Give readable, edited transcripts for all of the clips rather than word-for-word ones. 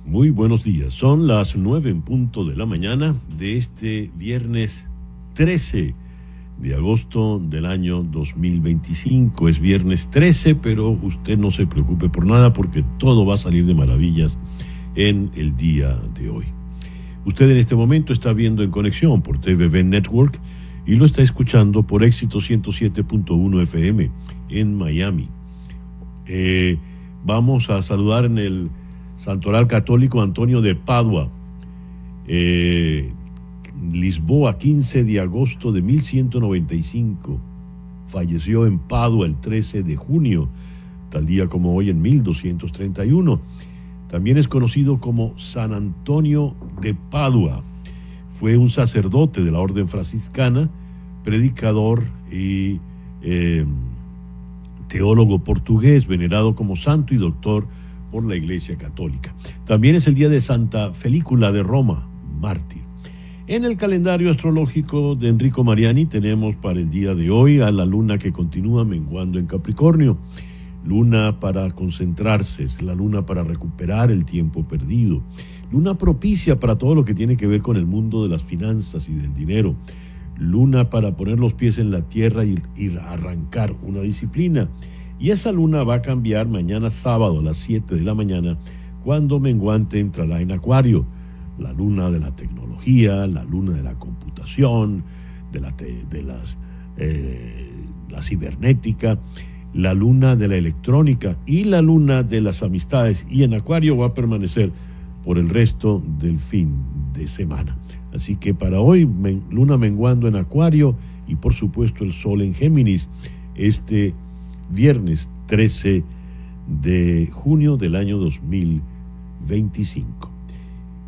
Muy buenos días. Son las 9 en punto de la mañana de este viernes 13 de agosto del año 2025. Es viernes 13, pero usted no se preocupe por nada porque todo va a salir de maravillas en el día de hoy. Usted en este momento está viendo En Conexión por TVV Network y lo está escuchando por Éxito 107.1 FM en Miami. Vamos a saludar en el Santoral Católico Antonio de Padua, Lisboa, 15 de agosto de 1195. Falleció en Padua el 13 de junio, tal día como hoy en 1231. También es conocido como San Antonio de Padua. Fue un sacerdote de la orden franciscana, predicador y teólogo portugués, venerado como santo y doctor por la Iglesia Católica. También es el día de Santa Felícula de Roma, mártir. En el calendario astrológico de Enrico Mariani tenemos para el día de hoy a la luna que continúa menguando en Capricornio. Luna para concentrarse, es la luna para recuperar el tiempo perdido. Luna propicia para todo lo que tiene que ver con el mundo de las finanzas y del dinero. Luna para poner los pies en la tierra y arrancar una disciplina. Y esa luna va a cambiar mañana sábado a las 7 de la mañana, cuando menguante entrará en Acuario. La luna de la tecnología, la luna de la computación, de la cibernética, la luna de la electrónica y la luna de las amistades. Y en Acuario va a permanecer por el resto del fin de semana. Así que para hoy, luna menguando en Acuario y por supuesto el sol en Géminis, este viernes 13 de junio del año 2025.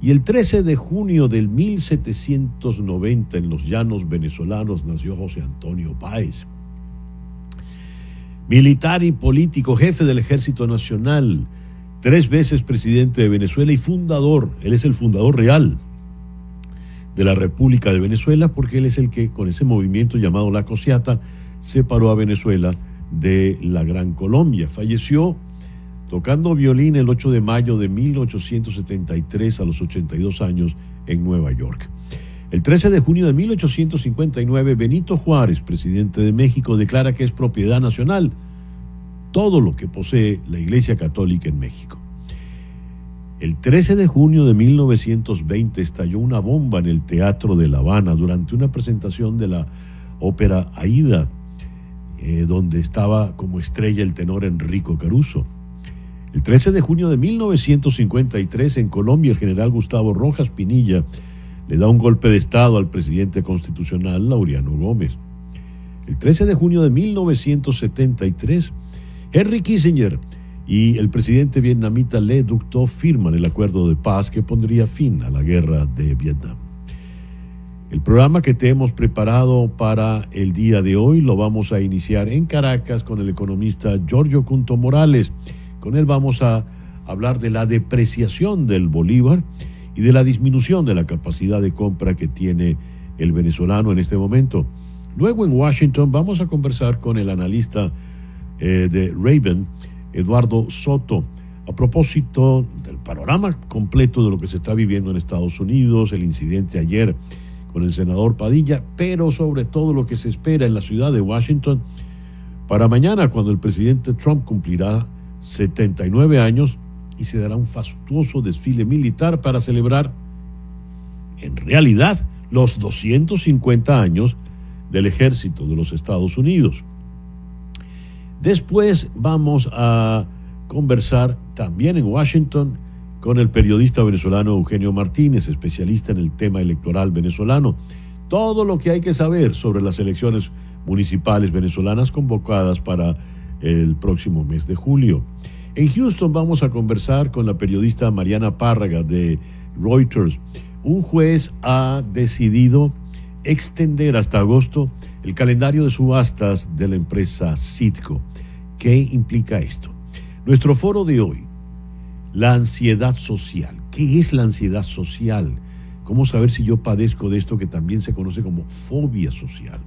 Y el 13 de junio del 1790 en los llanos venezolanos nació José Antonio Páez. Militar y político, jefe del Ejército Nacional, 3 veces presidente de Venezuela y fundador, él es el fundador real de la República de Venezuela, porque él es el que con ese movimiento llamado La Cociata separó a Venezuela de la Gran Colombia. Falleció tocando violín el 8 de mayo de 1873 a los 82 años en Nueva York. El 13 de junio de 1859, Benito Juárez, presidente de México, declara que es propiedad nacional todo lo que posee la Iglesia Católica en México. El 13 de junio de 1920 estalló una bomba en el Teatro de La Habana durante una presentación de la ópera Aída, donde estaba como estrella el tenor Enrico Caruso. El 13 de junio de 1953 en Colombia, el general Gustavo Rojas Pinilla le da un golpe de estado al presidente constitucional Laureano Gómez. El 13 de junio de 1973, Henry Kissinger y el presidente vietnamita Le Duc Tho firman el acuerdo de paz que pondría fin a la guerra de Vietnam. El programa que te hemos preparado para el día de hoy lo vamos a iniciar en Caracas con el economista Giorgio Cunto Morales. Con él vamos a hablar de la depreciación del bolívar y de la disminución de la capacidad de compra que tiene el venezolano en este momento. Luego en Washington vamos a conversar con el analista de Raven, Eduardo Soto, a propósito del panorama completo de lo que se está viviendo en Estados Unidos, el incidente ayer con el senador Padilla, pero sobre todo lo que se espera en la ciudad de Washington para mañana, cuando el presidente Trump cumplirá 79 años y se dará un fastuoso desfile militar para celebrar, en realidad, los 250 años del ejército de los Estados Unidos. Después vamos a conversar también en Washington con el periodista venezolano Eugenio Martínez, especialista en el tema electoral venezolano. Todo lo que hay que saber sobre las elecciones municipales venezolanas convocadas para el próximo mes de julio. En Houston vamos a conversar con la periodista Mariana Párraga de Reuters. Un juez ha decidido extender hasta agosto el calendario de subastas de la empresa Citgo. ¿Qué implica esto? Nuestro foro de hoy, la ansiedad social. ¿Qué es la ansiedad social? ¿Cómo saber si yo padezco de esto que también se conoce como fobia social?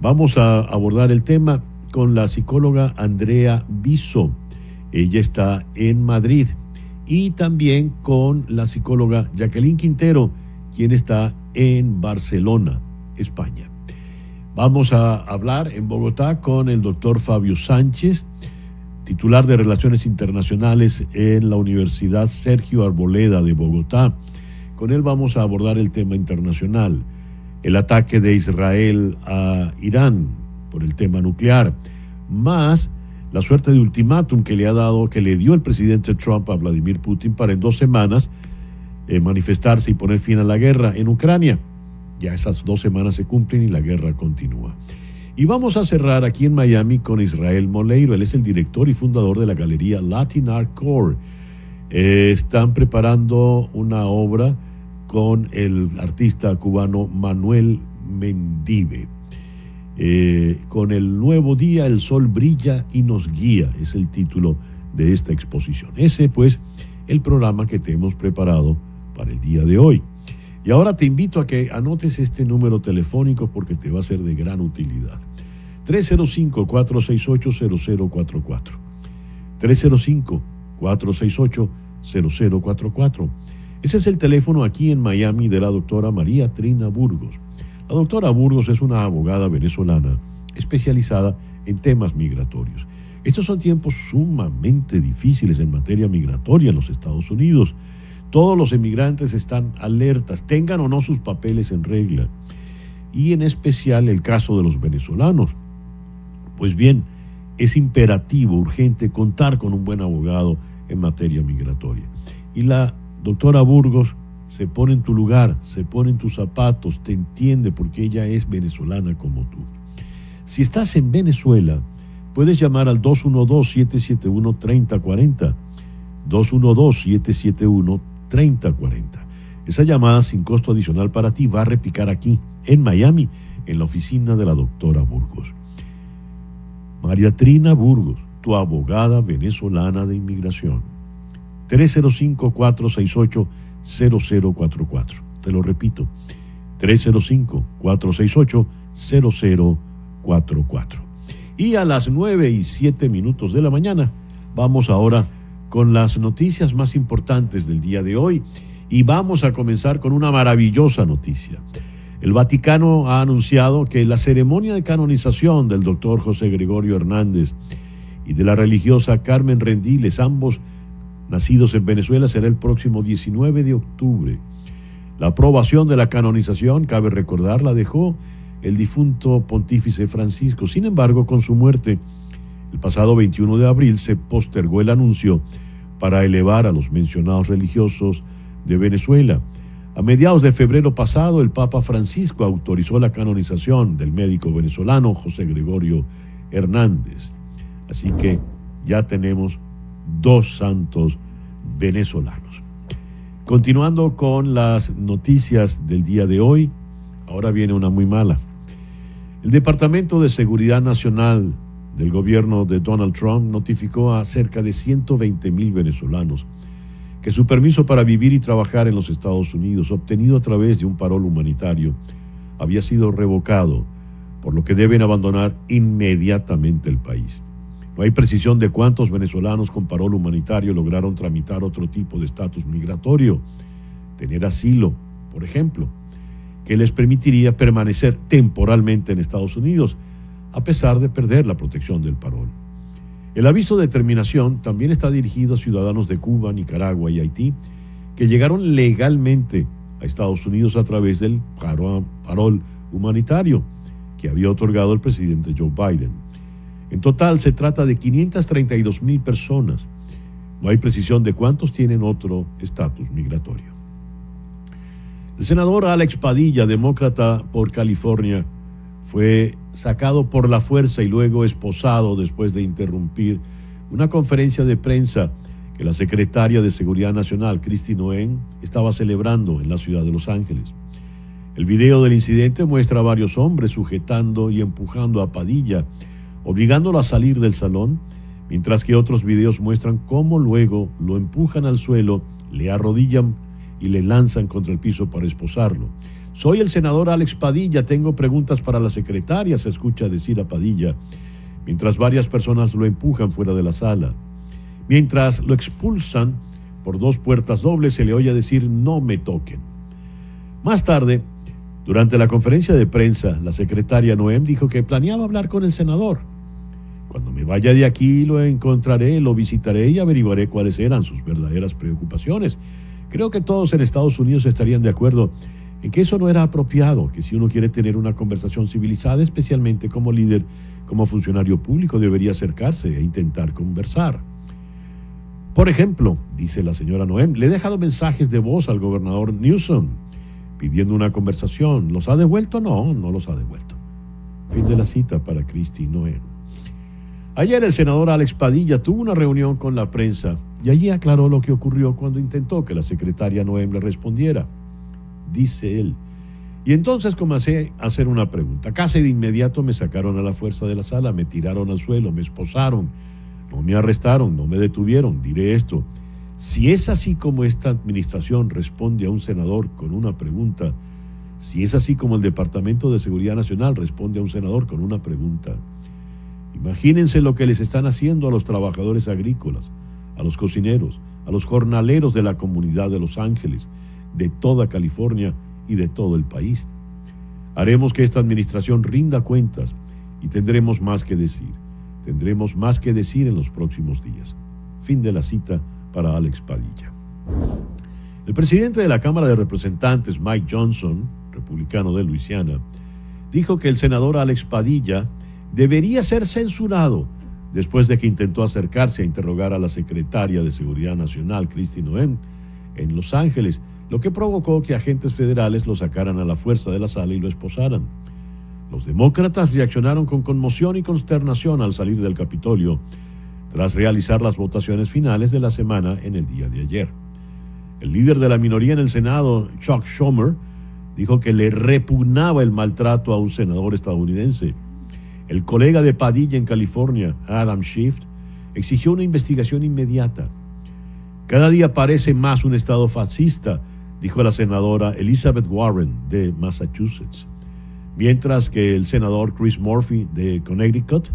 Vamos a abordar el tema con la psicóloga Andrea Viso. Ella está en Madrid y también con la psicóloga Jacqueline Quintero, quien está en Barcelona, España. Vamos a hablar en Bogotá con el doctor Fabio Sánchez, titular de Relaciones Internacionales en la Universidad Sergio Arboleda de Bogotá. Con él vamos a abordar el tema internacional, el ataque de Israel a Irán por el tema nuclear, más la suerte de ultimátum que le dio el presidente Trump a Vladimir Putin para en 2 semanas manifestarse y poner fin a la guerra en Ucrania. Ya esas 2 semanas se cumplen y la guerra continúa. Y vamos a cerrar aquí en Miami con Israel Moleiro. Él es el director y fundador de la galería Latin Art Core. Están preparando una obra con el artista cubano Manuel Mendive. Con el nuevo día, el sol brilla y nos guía, es el título de esta exposición. Ese, pues, el programa que te hemos preparado para el día de hoy. Y ahora te invito a que anotes este número telefónico porque te va a ser de gran utilidad. 305-468-0044. 305-468-0044. Ese es el teléfono aquí en Miami de la doctora María Trina Burgos. La doctora Burgos es una abogada venezolana especializada en temas migratorios. Estos son tiempos sumamente difíciles en materia migratoria en los Estados Unidos. Todos los emigrantes están alertas, tengan o no sus papeles en regla. Y en especial el caso de los venezolanos. Pues bien, es imperativo, urgente, contar con un buen abogado en materia migratoria. Y la doctora Burgos se pone en tu lugar, se pone en tus zapatos, te entiende porque ella es venezolana como tú. Si estás en Venezuela, puedes llamar al 212-771-3040. 212-771-3040. Esa llamada sin costo adicional para ti va a repicar aquí, en Miami, en la oficina de la doctora Burgos. María Trina Burgos, tu abogada venezolana de inmigración. 305-468-0044. Te lo repito, 305-468-0044. Y a las 9:07 de la mañana, vamos ahora con las noticias más importantes del día de hoy y vamos a comenzar con una maravillosa noticia. El Vaticano ha anunciado que la ceremonia de canonización del doctor José Gregorio Hernández y de la religiosa Carmen Rendiles, ambos nacidos en Venezuela, será el próximo 19 de octubre. La aprobación de la canonización, cabe recordar, la dejó el difunto pontífice Francisco. Sin embargo, con su muerte, el pasado 21 de abril se postergó el anuncio para elevar a los mencionados religiosos de Venezuela. A mediados de febrero pasado, el Papa Francisco autorizó la canonización del médico venezolano José Gregorio Hernández. Así que ya tenemos 2 santos venezolanos. Continuando con las noticias del día de hoy, ahora viene una muy mala. El Departamento de Seguridad Nacional del gobierno de Donald Trump notificó a cerca de 120,000 venezolanos que su permiso para vivir y trabajar en los Estados Unidos, obtenido a través de un parol humanitario, había sido revocado, por lo que deben abandonar inmediatamente el país. No hay precisión de cuántos venezolanos con parol humanitario lograron tramitar otro tipo de estatus migratorio, tener asilo, por ejemplo, que les permitiría permanecer temporalmente en Estados Unidos, a pesar de perder la protección del parol. El aviso de terminación también está dirigido a ciudadanos de Cuba, Nicaragua y Haití que llegaron legalmente a Estados Unidos a través del parol humanitario que había otorgado el presidente Joe Biden. En total se trata de 532,000 personas. No hay precisión de cuántos tienen otro estatus migratorio. El senador Alex Padilla, demócrata por California, fue sacado por la fuerza y luego esposado después de interrumpir una conferencia de prensa que la secretaria de Seguridad Nacional, Kristi Noem, estaba celebrando en la ciudad de Los Ángeles. El video del incidente muestra a varios hombres sujetando y empujando a Padilla, obligándolo a salir del salón, mientras que otros videos muestran cómo luego lo empujan al suelo, le arrodillan y le lanzan contra el piso para esposarlo. Soy el senador Alex Padilla, tengo preguntas para la secretaria, se escucha decir a Padilla, mientras varias personas lo empujan fuera de la sala. Mientras lo expulsan por 2 puertas dobles se le oye decir no me toquen. Más tarde, durante la conferencia de prensa, la secretaria Noem dijo que planeaba hablar con el senador. Cuando me vaya de aquí lo encontraré, lo visitaré y averiguaré cuáles eran sus verdaderas preocupaciones. Creo que todos en Estados Unidos estarían de acuerdo en que eso no era apropiado, que si uno quiere tener una conversación civilizada, especialmente como líder, como funcionario público, debería acercarse e intentar conversar. Por ejemplo, dice la señora Noem, le he dejado mensajes de voz al gobernador Newsom pidiendo una conversación. ¿Los ha devuelto? No, no los ha devuelto. Fin de la cita para Kristi Noem. Ayer el senador Alex Padilla tuvo una reunión con la prensa y allí aclaró lo que ocurrió cuando intentó que la secretaria Noem le respondiera. Dice él. Y entonces comencé a hacer una pregunta. Casi de inmediato me sacaron a la fuerza de la sala, me tiraron al suelo, me esposaron, no me arrestaron, no me detuvieron. Diré esto. Si es así como esta administración responde a un senador con una pregunta, si es así como el Departamento de Seguridad Nacional responde a un senador con una pregunta, imagínense lo que les están haciendo a los trabajadores agrícolas, a los cocineros, a los jornaleros de la comunidad de Los Ángeles, de toda California y de todo el país. Haremos que esta administración rinda cuentas y tendremos más que decir. Tendremos más que decir en los próximos días. Fin de la cita para Alex Padilla. El presidente de la Cámara de Representantes, Mike Johnson, republicano de Luisiana, dijo que el senador Alex Padilla debería ser censurado después de que intentó acercarse a interrogar a la secretaria de Seguridad Nacional, Kristi Noem, en Los Ángeles, lo que provocó que agentes federales lo sacaran a la fuerza de la sala y lo esposaran. Los demócratas reaccionaron con conmoción y consternación al salir del Capitolio, tras realizar las votaciones finales de la semana en el día de ayer. El líder de la minoría en el Senado, Chuck Schumer, dijo que le repugnaba el maltrato a un senador estadounidense. El colega de Padilla en California, Adam Schiff, exigió una investigación inmediata. Cada día parece más un estado fascista, dijo la senadora Elizabeth Warren de Massachusetts, mientras que el senador Chris Murphy de Connecticut,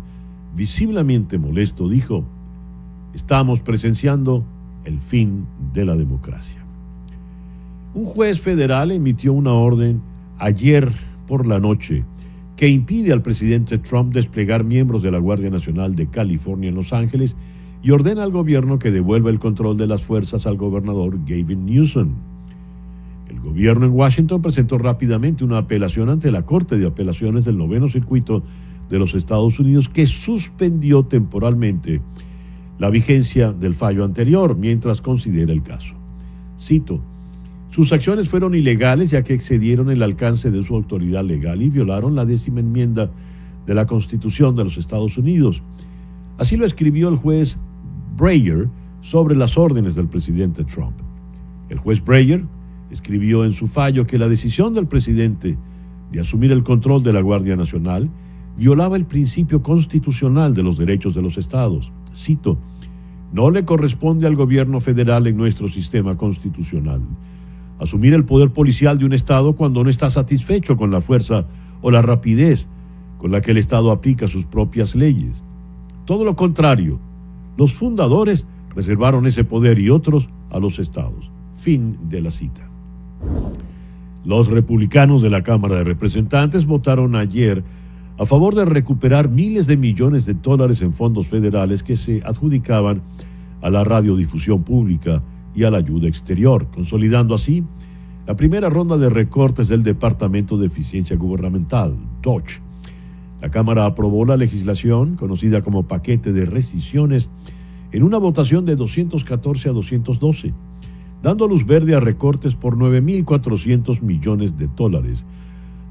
visiblemente molesto, dijo: estamos presenciando el fin de la democracia. Un juez federal emitió una orden ayer por la noche que impide al presidente Trump desplegar miembros de la Guardia Nacional de California en Los Ángeles y ordena al gobierno que devuelva el control de las fuerzas al gobernador Gavin Newsom. El gobierno en Washington presentó rápidamente una apelación ante la Corte de Apelaciones del Noveno Circuito de los Estados Unidos, que suspendió temporalmente la vigencia del fallo anterior mientras considera el caso. Cito: sus acciones fueron ilegales ya que excedieron el alcance de su autoridad legal y violaron la 10ª enmienda de la Constitución de los Estados Unidos. Así lo escribió el juez Breyer sobre las órdenes del presidente Trump. El juez Breyer escribió en su fallo que la decisión del presidente de asumir el control de la Guardia Nacional violaba el principio constitucional de los derechos de los estados. Cito: no le corresponde al gobierno federal en nuestro sistema constitucional asumir el poder policial de un estado cuando no está satisfecho con la fuerza o la rapidez con la que el estado aplica sus propias leyes. Todo lo contrario, los fundadores reservaron ese poder y otros a los estados. Fin de la cita. Los republicanos de la Cámara de Representantes votaron ayer a favor de recuperar miles de millones de dólares en fondos federales que se adjudicaban a la radiodifusión pública y a la ayuda exterior, consolidando así la primera ronda de recortes del Departamento de Eficiencia Gubernamental, DOGE. La Cámara aprobó la legislación, conocida como paquete de rescisiones, en una votación de 214 a 212, dando luz verde a recortes por $9.400 millones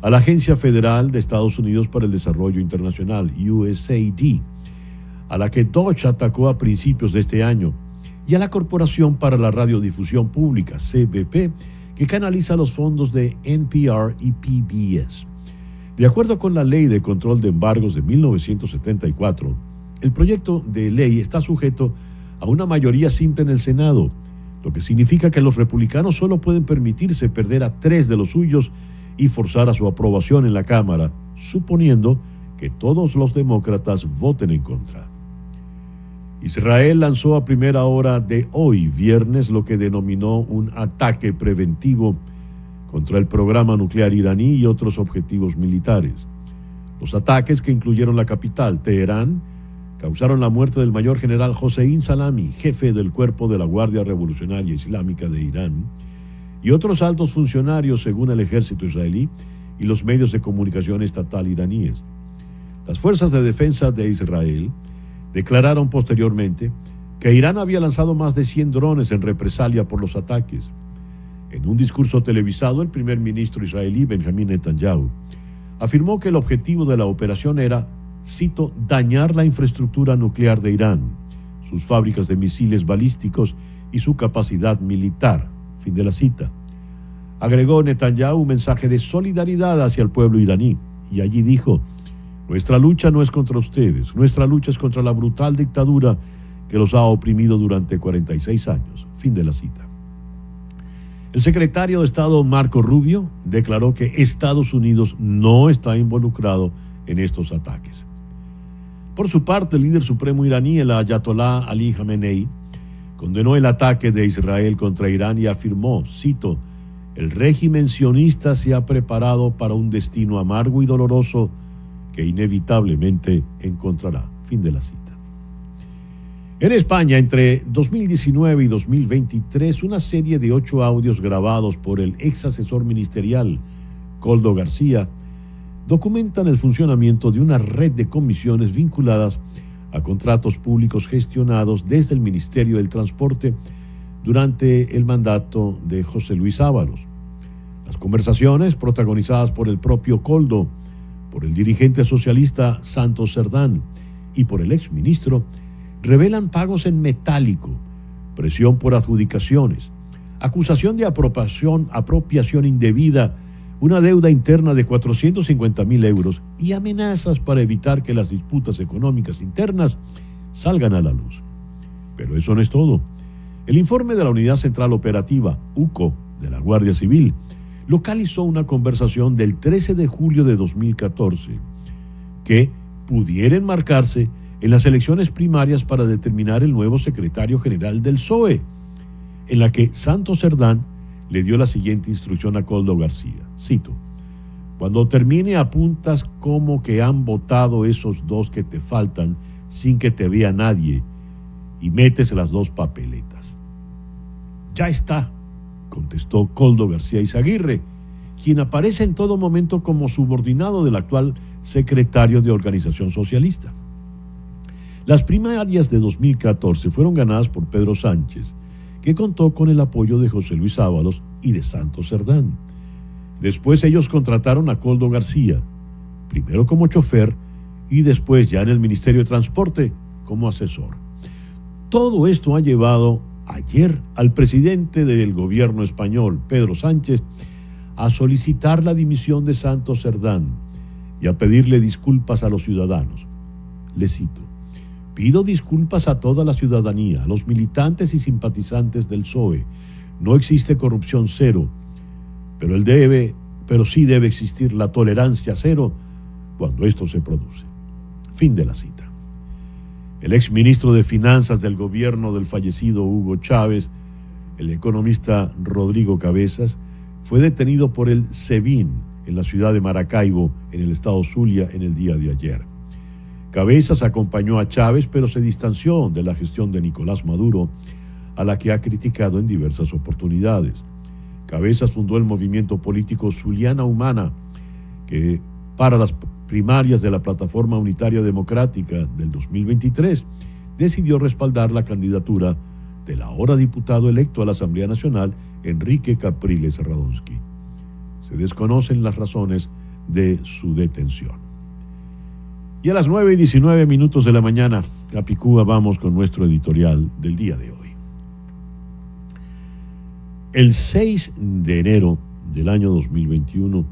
a la Agencia Federal de Estados Unidos para el Desarrollo Internacional, USAID, a la que DOGE atacó a principios de este año, y a la Corporación para la Radiodifusión Pública, CBP, que canaliza los fondos de NPR y PBS. De acuerdo con la Ley de Control de Embargos de 1974, el proyecto de ley está sujeto a una mayoría simple en el Senado, lo que significa que los republicanos solo pueden permitirse perder a 3 de los suyos y forzar a su aprobación en la Cámara, suponiendo que todos los demócratas voten en contra. Israel lanzó a primera hora de hoy, viernes, lo que denominó un ataque preventivo contra el programa nuclear iraní y otros objetivos militares. Los ataques, que incluyeron la capital, Teherán, causaron la muerte del mayor general Hossein Salami, jefe del cuerpo de la Guardia Revolucionaria Islámica de Irán, y otros altos funcionarios, según el ejército israelí y los medios de comunicación estatal iraníes. Las fuerzas de defensa de Israel declararon posteriormente que Irán había lanzado más de 100 drones en represalia por los ataques. En un discurso televisado, el primer ministro israelí, Benjamin Netanyahu, afirmó que el objetivo de la operación era, cito, dañar la infraestructura nuclear de Irán, sus fábricas de misiles balísticos y su capacidad militar. Fin de la cita. Agregó Netanyahu un mensaje de solidaridad hacia el pueblo iraní, y allí dijo: nuestra lucha no es contra ustedes, nuestra lucha es contra la brutal dictadura que los ha oprimido durante 46 años. Fin de la cita. El secretario de Estado Marco Rubio declaró que Estados Unidos no está involucrado en estos ataques. Por su parte, el líder supremo iraní, el ayatolá Ali Khamenei, condenó el ataque de Israel contra Irán y afirmó, cito, el régimen sionista se ha preparado para un destino amargo y doloroso que inevitablemente encontrará. Fin de la cita. En España, entre 2019 y 2023, una serie de 8 audios grabados por el ex asesor ministerial Koldo García documentan el funcionamiento de una red de comisiones vinculadas a contratos públicos gestionados desde el Ministerio del Transporte durante el mandato de José Luis Ábalos. Las conversaciones, protagonizadas por el propio Koldo, por el dirigente socialista Santos Cerdán y por el exministro, revelan pagos en metálico, presión por adjudicaciones, acusación de apropiación indebida, una deuda interna de 450.000 euros y amenazas para evitar que las disputas económicas internas salgan a la luz. Pero eso no es todo. El informe de la Unidad Central Operativa, UCO, de la Guardia Civil, localizó una conversación del 13 de julio de 2014 que pudiera enmarcarse en las elecciones primarias para determinar el nuevo secretario general del PSOE, en la que Santos Cerdán le dio la siguiente instrucción a Koldo García, cito, cuando termine apuntas como que han votado esos 2 que te faltan sin que te vea nadie y metes las 2 papeletas. Ya está, contestó Koldo García Izaguirre, quien aparece en todo momento como subordinado del actual secretario de Organización Socialista. Las primarias de 2014 fueron ganadas por Pedro Sánchez, que contó con el apoyo de José Luis Ábalos y de Santos Cerdán. Después ellos contrataron a Koldo García, primero como chofer y después ya en el Ministerio de Transporte como asesor. Todo esto ha llevado ayer al presidente del gobierno español, Pedro Sánchez, a solicitar la dimisión de Santos Cerdán y a pedirle disculpas a los ciudadanos. Le cito: pido disculpas a toda la ciudadanía, a los militantes y simpatizantes del PSOE. No existe corrupción cero, pero sí debe existir la tolerancia cero cuando esto se produce. Fin de la cita. El exministro de Finanzas del gobierno del fallecido Hugo Chávez, el economista Rodrigo Cabezas, fue detenido por el SEBIN en la ciudad de Maracaibo, en el estado Zulia, en el día de ayer. Cabezas acompañó a Chávez, pero se distanció de la gestión de Nicolás Maduro, a la que ha criticado en diversas oportunidades. Cabezas fundó el movimiento político Zuliana Humana, que para las primarias de la Plataforma Unitaria Democrática del 2023 decidió respaldar la candidatura del ahora diputado electo a la Asamblea Nacional, Enrique Capriles Radonsky. Se desconocen las razones de su detención. Y a las 9:19 de la mañana, Capicúa, vamos con nuestro editorial del día de hoy. El 6 de enero del año 2021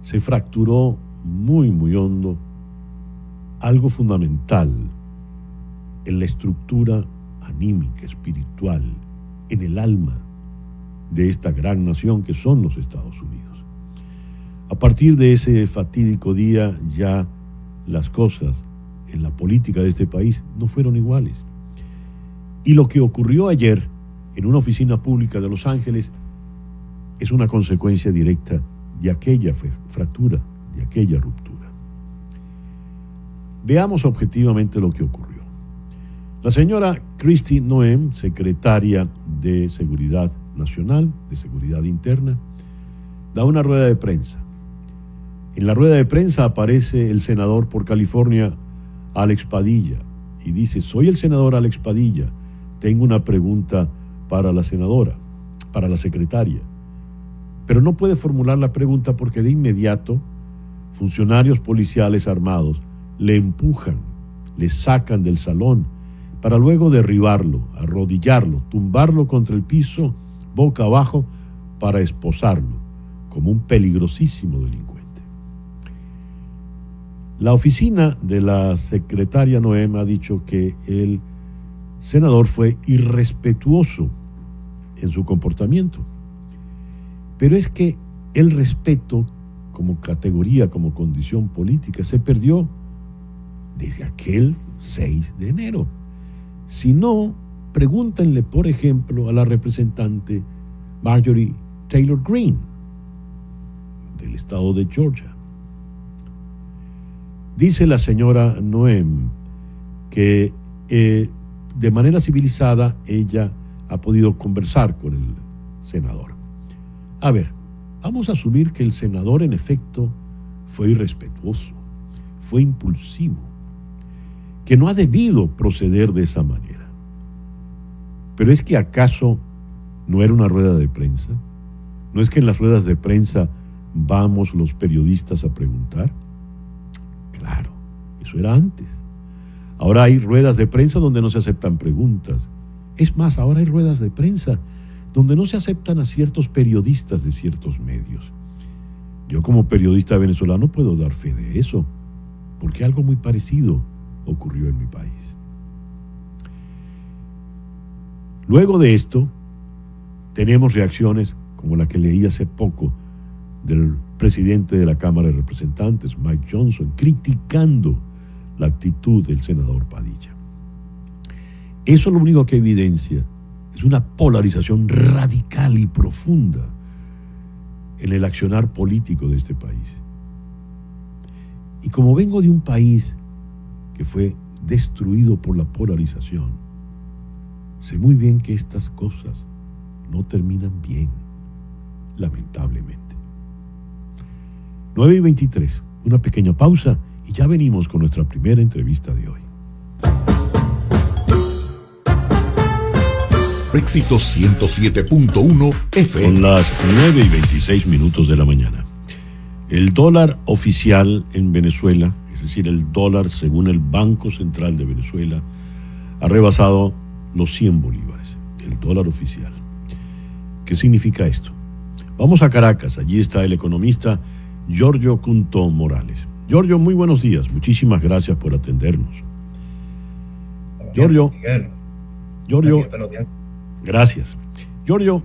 se fracturó muy hondo algo fundamental en la estructura anímica, espiritual, en el alma de esta gran nación que son los Estados Unidos. A partir de ese fatídico día ya las cosas en la política de este país no fueron iguales. Y lo que ocurrió ayer en una oficina pública de Los Ángeles es una consecuencia directa de aquella fractura, de aquella ruptura. Veamos objetivamente lo que ocurrió. La señora Kristi Noem, secretaria de Seguridad Nacional, de Seguridad Interna, da una rueda de prensa. En la rueda de prensa aparece el senador por California, Alex Padilla, y dice: soy el senador Alex Padilla, tengo una pregunta para la senadora, para la secretaria. Pero no puede formular la pregunta porque de inmediato funcionarios policiales armados le empujan, le sacan del salón para luego derribarlo, arrodillarlo, tumbarlo contra el piso, boca abajo, para esposarlo como un peligrosísimo delincuente. La oficina de la secretaria Noem ha dicho que el senador fue irrespetuoso en su comportamiento. Pero es que el respeto como categoría, como condición política, se perdió desde aquel 6 de enero. Si no, pregúntenle, por ejemplo, a la representante Marjorie Taylor Greene, del estado de Georgia. Dice la señora Noem que de manera civilizada ella ha podido conversar con el senador. A ver, vamos a asumir que el senador en efecto fue irrespetuoso, fue impulsivo, que no ha debido proceder de esa manera. Pero es que ¿acaso no era una rueda de prensa? ¿No es que en las ruedas de prensa vamos los periodistas a preguntar? Claro, eso era antes. Ahora hay ruedas de prensa donde no se aceptan preguntas. Es más, ahora hay ruedas de prensa donde no se aceptan a ciertos periodistas de ciertos medios. Yo como periodista venezolano puedo dar fe de eso, porque algo muy parecido ocurrió en mi país. Luego de esto, tenemos reacciones como la que leí hace poco del presidente de la Cámara de Representantes, Mike Johnson, criticando la actitud del senador Padilla. Eso lo único que evidencia es una polarización radical y profunda en el accionar político de este país. Y como vengo de un país que fue destruido por la polarización, sé muy bien que estas cosas no terminan bien, lamentablemente. 9:23, una pequeña pausa y ya venimos con nuestra primera entrevista de hoy. Éxito 107.1 FM. Son las 9:26 de la mañana. El dólar oficial en Venezuela, es decir, el dólar según el Banco Central de Venezuela, ha rebasado los 100 bolívares, el dólar oficial. ¿Qué significa esto? Vamos a Caracas, allí está el economista Giorgio Cunto Morales. Giorgio, muy buenos días, muchísimas gracias por atendernos. Giorgio, gracias. Giorgio,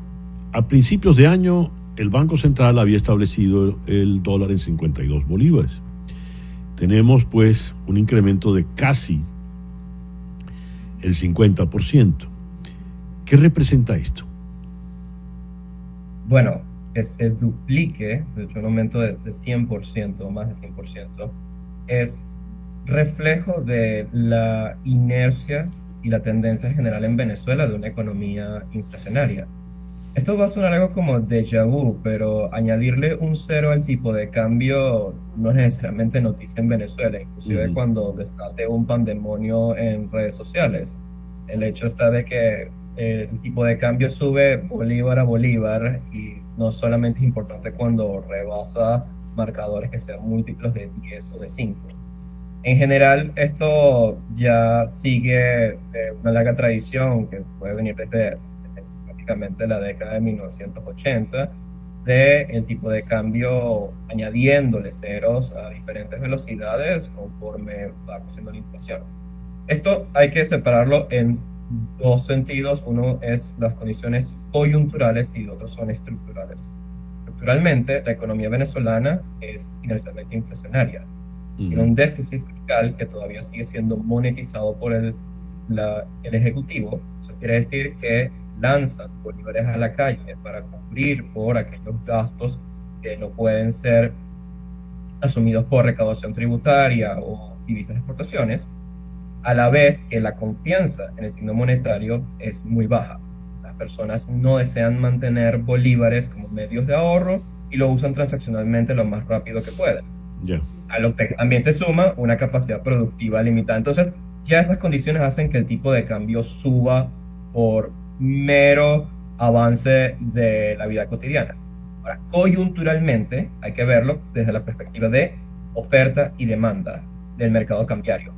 a principios de año el Banco Central había establecido el dólar en 52 bolívares. Tenemos pues un incremento de casi el 50%. ¿Qué representa esto? Bueno, que se duplique, de hecho un aumento de 100%, más de 100%, es reflejo de la inercia y la tendencia general en Venezuela de una economía inflacionaria. Esto va a sonar algo como déjà vu, pero añadirle un cero al tipo de cambio no es necesariamente noticia en Venezuela, inclusive cuando desate un pandemonio en redes sociales. El hecho está de que el tipo de cambio sube bolívar a bolívar y no solamente es importante cuando rebasa marcadores que sean múltiplos de 10 o de 5. En general, esto ya sigue una larga tradición que puede venir desde prácticamente la década de 1980, de el tipo de cambio añadiéndole ceros a diferentes velocidades conforme va creciendo la inflación. Esto hay que separarlo en dos sentidos. Uno es las condiciones coyunturales y el otro son estructurales. Estructuralmente, la economía venezolana es inercialmente inflacionaria. Tiene un déficit fiscal que todavía sigue siendo monetizado por el Ejecutivo. Eso quiere decir que lanzan bolívares a la calle para cubrir por aquellos gastos que no pueden ser asumidos por recaudación tributaria o divisas de exportaciones, a la vez que la confianza en el signo monetario es muy baja. Las personas no desean mantener bolívares como medios de ahorro y lo usan transaccionalmente lo más rápido que pueden. Ya. A lo que también se suma una capacidad productiva limitada. Entonces, ya esas condiciones hacen que el tipo de cambio suba por mero avance de la vida cotidiana. Ahora, coyunturalmente, hay que verlo desde la perspectiva de oferta y demanda del mercado cambiario.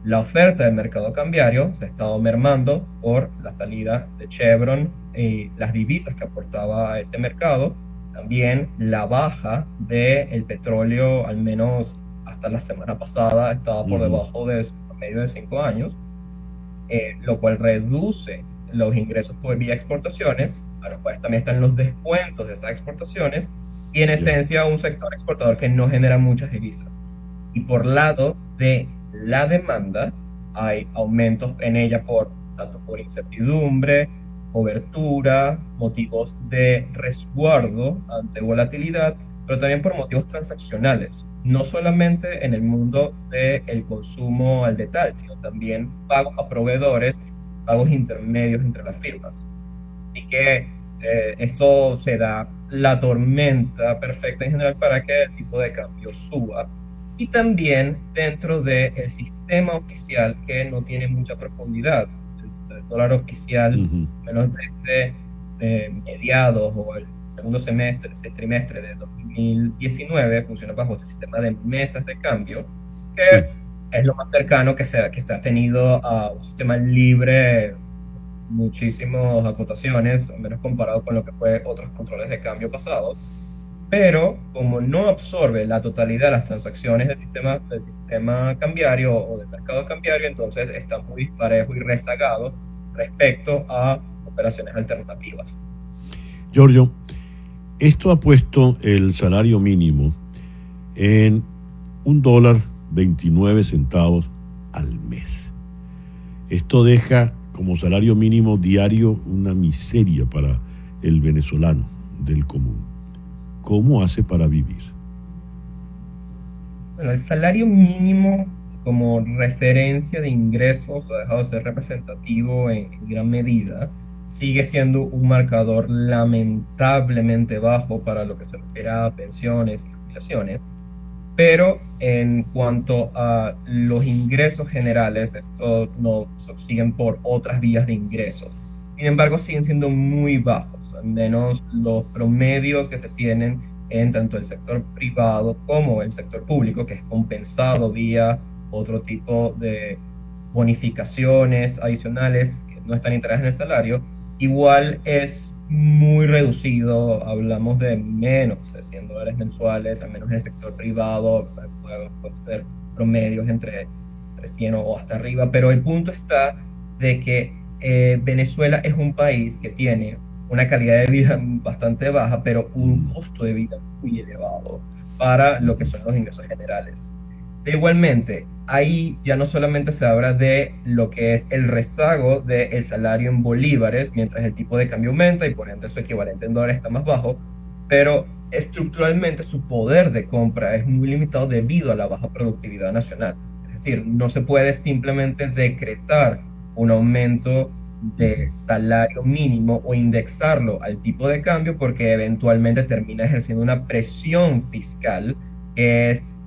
La oferta del mercado cambiario se ha estado mermando por la salida de Chevron y las divisas que aportaba a ese mercado. También la baja del petróleo, al menos hasta la semana pasada, estaba por debajo de su promedio de 5 años, lo cual reduce los ingresos por vía exportaciones, a los cuales también están los descuentos de esas exportaciones, y en esencia un sector exportador que no genera muchas divisas. Y por lado de la demanda, hay aumentos en ella tanto por incertidumbre, cobertura, motivos de resguardo ante volatilidad, pero también por motivos transaccionales, no solamente en el mundo del consumo al detalle, sino también pagos a proveedores, pagos intermedios entre las firmas. Y que esto se da la tormenta perfecta en general para que el tipo de cambio suba. Y también dentro del sistema oficial que no tiene mucha profundidad. El dólar oficial, menos desde mediados o el segundo semestre, ese trimestre de 2019, funciona bajo este sistema de mesas de cambio, que es lo más cercano que se ha tenido a un sistema libre, muchísimas acotaciones, al menos comparado con lo que fue otros controles de cambio pasados. Pero como no absorbe la totalidad de las transacciones del sistema cambiario o del mercado cambiario, entonces está muy disparejo y rezagado respecto a operaciones alternativas. Giorgio, esto ha puesto el salario mínimo en $1.29 al mes. Esto deja como salario mínimo diario una miseria para el venezolano del común. ¿Cómo hace para vivir? Bueno, el salario mínimo como referencia de ingresos ha dejado de ser representativo en gran medida. Sigue siendo un marcador lamentablemente bajo para lo que se refiere a pensiones y jubilaciones, pero en cuanto a los ingresos generales, estos no siguen por otras vías de ingresos. Sin embargo, siguen siendo muy bajos, al menos los promedios que se tienen en tanto el sector privado como el sector público, que es compensado vía otro tipo de bonificaciones adicionales que no están integradas en el salario, igual es muy reducido. Hablamos de menos de $100 mensuales, al menos en el sector privado, puede ser promedios entre 100 o hasta arriba, pero el punto está de que Venezuela es un país que tiene una calidad de vida bastante baja, pero un costo de vida muy elevado para lo que son los ingresos generales. Igualmente, ahí ya no solamente se habla de lo que es el rezago del salario en bolívares, mientras el tipo de cambio aumenta y por ende su equivalente en dólares está más bajo, pero estructuralmente su poder de compra es muy limitado debido a la baja productividad nacional. Es decir, no se puede simplemente decretar un aumento de salario mínimo o indexarlo al tipo de cambio, porque eventualmente termina ejerciendo una presión fiscal que es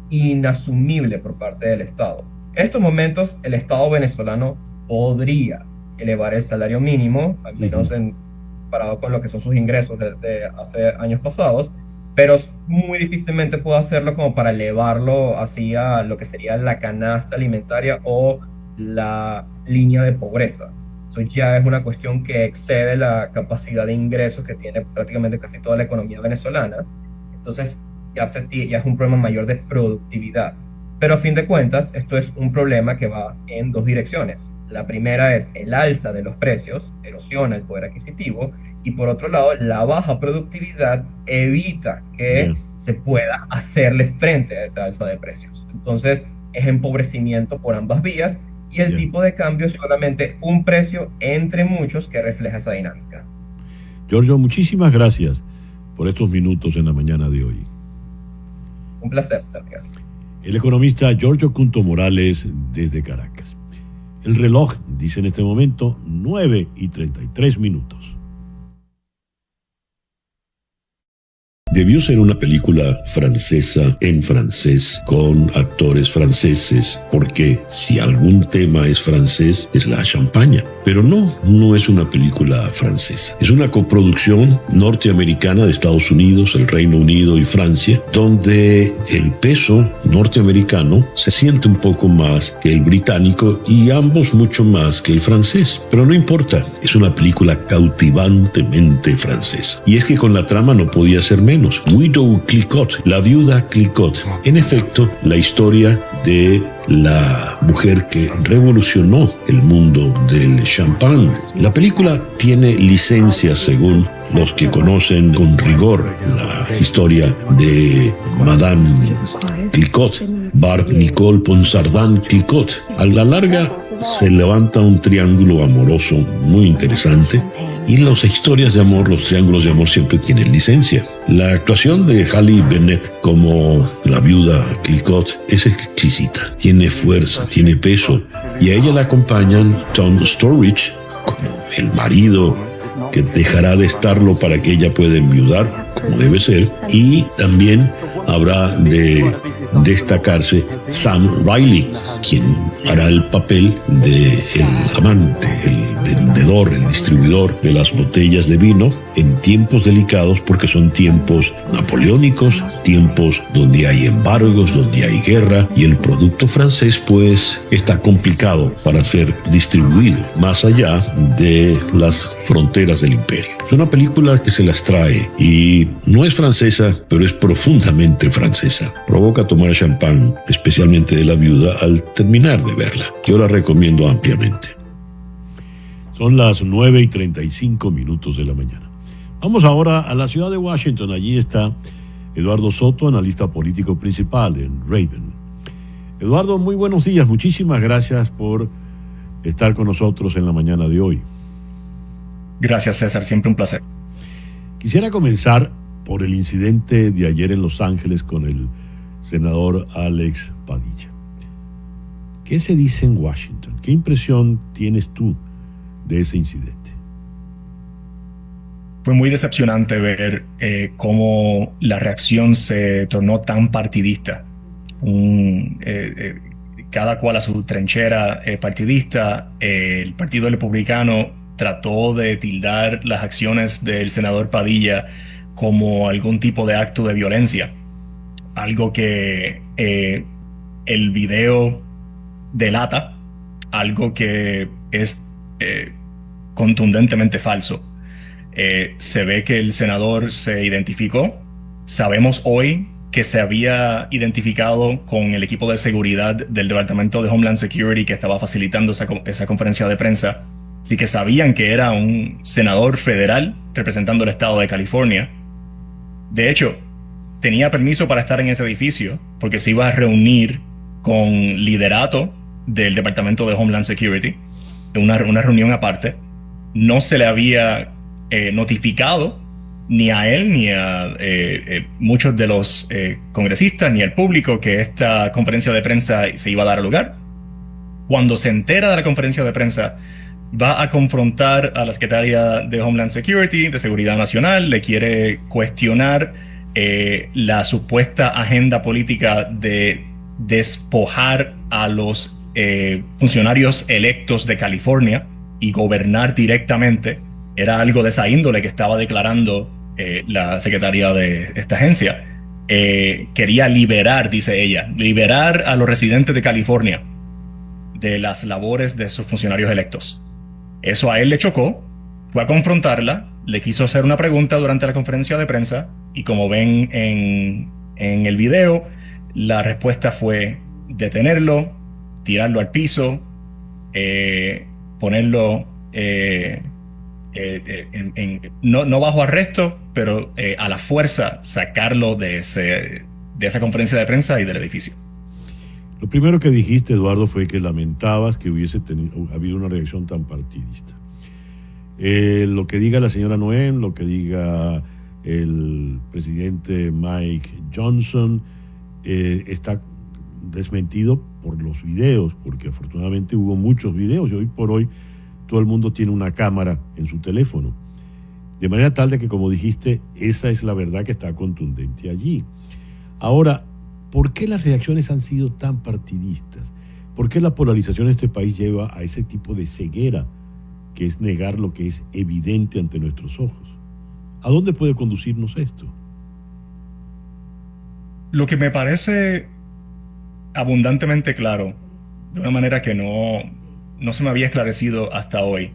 inasumible por parte del Estado. En estos momentos el Estado venezolano podría elevar el salario mínimo, al menos comparado con lo que son sus ingresos de hace años pasados, pero muy difícilmente puede hacerlo como para elevarlo hacia lo que sería la canasta alimentaria o la línea de pobreza. Eso ya es una cuestión que excede la capacidad de ingresos que tiene prácticamente casi toda la economía venezolana. Entonces ya es un problema mayor de productividad. Pero a fin de cuentas, esto es un problema que va en dos direcciones. La primera es el alza de los precios, erosiona el poder adquisitivo, y por otro lado, la baja productividad evita que se pueda hacerle frente a esa alza de precios. Entonces, es empobrecimiento por ambas vías, y el tipo de cambio es solamente un precio entre muchos que refleja esa dinámica. Giorgio, muchísimas gracias por estos minutos en la mañana de hoy. Un placer, Sergio. El economista Giorgio Cunto Morales desde Caracas. El reloj dice en este momento 9:33. Debió ser una película francesa en francés con actores franceses, porque si algún tema es francés es la champaña. Pero no es una película francesa. Es una coproducción norteamericana de Estados Unidos, el Reino Unido y Francia, donde el peso norteamericano se siente un poco más que el británico y ambos mucho más que el francés. Pero no importa, es una película cautivantemente francesa. Y es que con la trama no podía ser menos. Widow Clicquot, la viuda Clicquot. En efecto, la historia de la mujer que revolucionó el mundo del champán. La película tiene licencias según los que conocen con rigor la historia de Madame Clicquot, Barbe Nicole Ponsardin Clicquot. A la larga se levanta un triángulo amoroso muy interesante. Y las historias de amor, los triángulos de amor siempre tienen licencia. La actuación de Halle Bennett como la viuda Clicquot es exquisita. Tiene fuerza, tiene peso. Y a ella la acompañan Tom Sturridge como el marido que dejará de estarlo para que ella pueda enviudar, como debe ser. Y también habrá de destacarse Sam Riley, quien hará el papel de el amante, el vendedor, el distribuidor de las botellas de vino en tiempos delicados, porque son tiempos napoleónicos, tiempos donde hay embargos, donde hay guerra, y el producto francés pues está complicado para ser distribuido más allá de las fronteras del imperio. Es una película que se las trae y no es francesa, pero es profundamente francesa. Provoca tomar champán, especialmente de la viuda, al terminar de verla. Yo la recomiendo ampliamente. Son las 9:35 de la mañana. Vamos ahora a la ciudad de Washington. Allí está Eduardo Soto, analista político principal en Raven. Eduardo, muy buenos días. Muchísimas gracias por estar con nosotros en la mañana de hoy. Gracias, César. Siempre un placer. Quisiera comenzar por el incidente de ayer en Los Ángeles con el senador Alex Padilla. ¿Qué se dice en Washington? ¿Qué impresión tienes tú de ese incidente? Fue muy decepcionante ver cómo la reacción se tornó tan partidista. Cada cual a su trinchera partidista. El Partido Republicano trató de tildar las acciones del senador Padilla como algún tipo de acto de violencia. Algo que el video delata, algo que es contundentemente falso. Se ve que el senador se identificó. Sabemos hoy que se había identificado con el equipo de seguridad del Departamento de Homeland Security que estaba facilitando esa conferencia de prensa. Así que sabían que era un senador federal representando el estado de California. De hecho, tenía permiso para estar en ese edificio porque se iba a reunir con liderato del Departamento de Homeland Security, una reunión aparte. No se le había notificado ni a él ni a muchos de los congresistas ni al público que esta conferencia de prensa se iba a dar lugar. Cuando se entera de la conferencia de prensa, va a confrontar a la secretaria de Homeland Security, de Seguridad Nacional, le quiere cuestionar la supuesta agenda política de despojar a los funcionarios electos de California y gobernar directamente. Era algo de esa índole que estaba declarando la secretaria de esta agencia. Quería liberar, dice ella, liberar a los residentes de California de las labores de sus funcionarios electos. Eso a él le chocó, fue a confrontarla, le quiso hacer una pregunta durante la conferencia de prensa y como ven en el video, la respuesta fue detenerlo, tirarlo al piso, ponerlo no bajo arresto, pero a la fuerza sacarlo de esa conferencia de prensa y del edificio. Lo primero que dijiste, Eduardo, fue que lamentabas que hubiese habido una reacción tan partidista. Lo que diga la señora Noem, lo que diga el presidente Mike Johnson, está desmentido por los videos, porque afortunadamente hubo muchos videos y hoy por hoy todo el mundo tiene una cámara en su teléfono. De manera tal de que, como dijiste, esa es la verdad que está contundente allí. Ahora, ¿por qué las reacciones han sido tan partidistas? ¿Por qué la polarización de este país lleva a ese tipo de ceguera, que es negar lo que es evidente ante nuestros ojos? ¿A dónde puede conducirnos esto? Lo que me parece abundantemente claro, de una manera que no se me había esclarecido hasta hoy,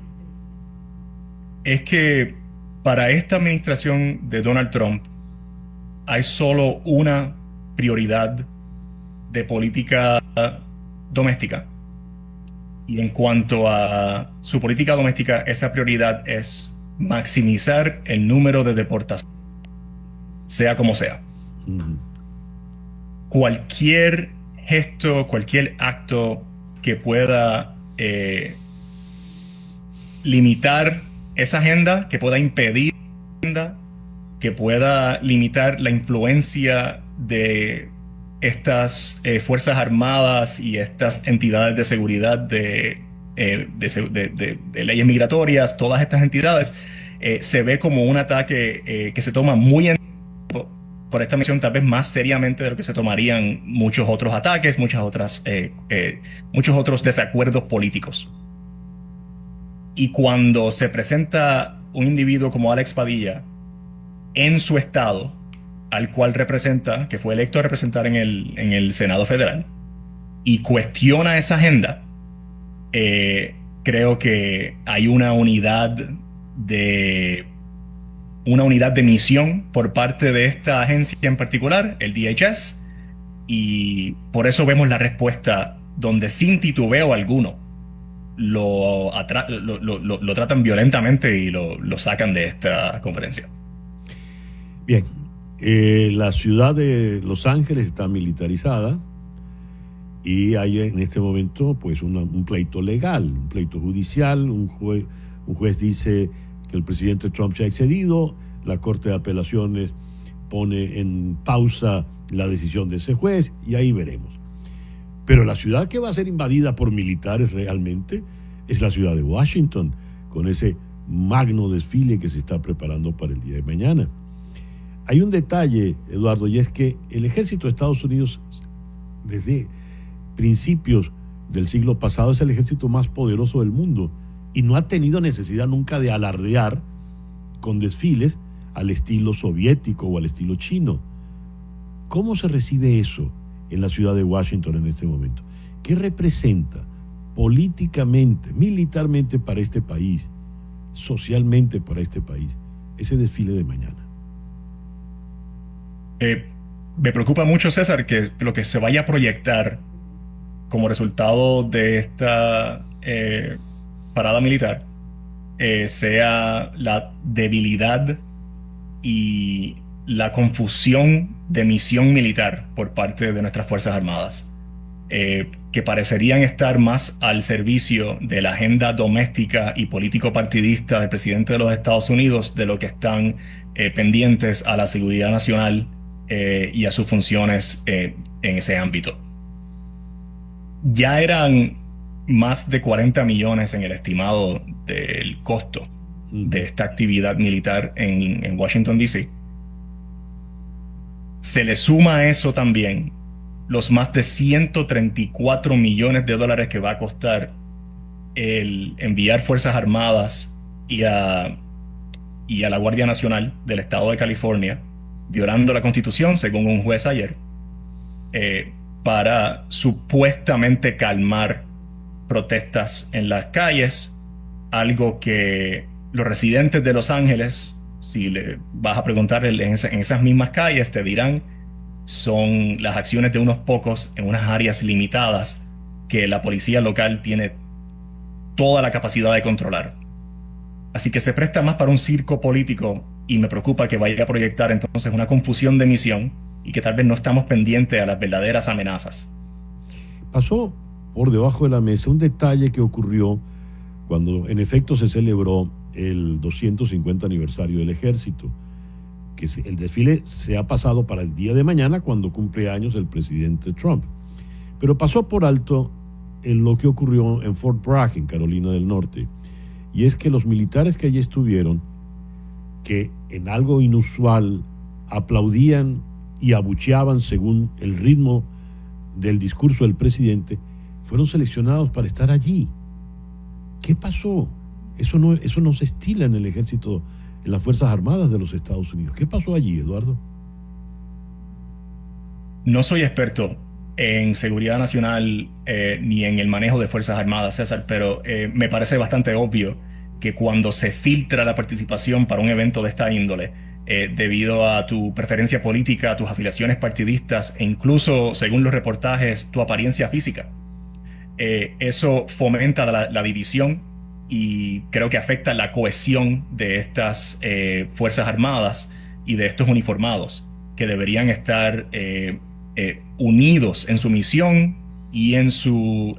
es que para esta administración de Donald Trump hay solo una prioridad de política doméstica. Y en cuanto a su política doméstica, esa prioridad es maximizar el número de deportaciones, sea como sea. Cualquier gesto, cualquier acto que pueda limitar esa agenda, que pueda impedir la agenda, que pueda limitar la influencia de estas Fuerzas Armadas y estas entidades de seguridad de leyes migratorias, todas estas entidades, se ve como un ataque que se toma muy en por esta misión, tal vez más seriamente de lo que se tomarían muchos otros ataques, muchos otros desacuerdos políticos. Y cuando se presenta un individuo como Alex Padilla en su estado, al cual representa, que fue electo a representar en el Senado Federal, y cuestiona esa agenda, creo que hay una unidad de misión por parte de esta agencia en particular, el DHS, y por eso vemos la respuesta donde sin titubeo alguno lo tratan violentamente y lo sacan de esta conferencia. Bien, la ciudad de Los Ángeles está militarizada y hay en este momento pues un pleito legal, un pleito judicial. Un juez dice que el presidente Trump se ha excedido, la Corte de Apelaciones pone en pausa la decisión de ese juez y ahí veremos. Pero la ciudad que va a ser invadida por militares realmente es la ciudad de Washington, con ese magno desfile que se está preparando para el día de mañana. Hay un detalle, Eduardo, y es que el ejército de Estados Unidos, desde principios del siglo pasado, es el ejército más poderoso del mundo y no ha tenido necesidad nunca de alardear con desfiles al estilo soviético o al estilo chino. ¿Cómo se recibe eso en la ciudad de Washington en este momento? ¿Qué representa políticamente, militarmente para este país, socialmente para este país, ese desfile de mañana? Me preocupa mucho, César, que lo que se vaya a proyectar como resultado de esta parada militar sea la debilidad y la confusión de misión militar por parte de nuestras Fuerzas Armadas, que parecerían estar más al servicio de la agenda doméstica y político-partidista del presidente de los Estados Unidos de lo que están pendientes a la seguridad nacional y a sus funciones en ese ámbito. Ya eran más de 40 millones en el estimado del costo de esta actividad militar en Washington, D.C. Se le suma a eso también los más de 134 millones de dólares que va a costar el enviar Fuerzas Armadas y a la Guardia Nacional del Estado de California, violando la Constitución, según un juez ayer, para supuestamente calmar protestas en las calles, algo que los residentes de Los Ángeles, si le vas a preguntar en esas mismas calles, te dirán son las acciones de unos pocos en unas áreas limitadas que la policía local tiene toda la capacidad de controlar. Así que se presta más para un circo político y me preocupa que vaya a proyectar entonces una confusión de misión y que tal vez no estamos pendientes a las verdaderas amenazas. Pasó por debajo de la mesa un detalle que ocurrió cuando en efecto se celebró el 250 aniversario del ejército, que el desfile se ha pasado para el día de mañana cuando cumple años el presidente Trump. Pero pasó por alto en lo que ocurrió en Fort Bragg, en Carolina del Norte, y es que los militares que allí estuvieron, que en algo inusual aplaudían y abucheaban según el ritmo del discurso del presidente, fueron seleccionados para estar allí. ¿Qué pasó? Eso no se estila en el ejército, en las Fuerzas Armadas de los Estados Unidos. ¿Qué pasó allí, Eduardo? No soy experto en seguridad nacional ni en el manejo de Fuerzas Armadas, César, pero me parece bastante obvio que cuando se filtra la participación para un evento de esta índole, debido a tu preferencia política, tus afiliaciones partidistas e incluso, según los reportajes, tu apariencia física, eso fomenta la división y creo que afecta la cohesión de estas Fuerzas Armadas y de estos uniformados que deberían estar unidos en su misión y en su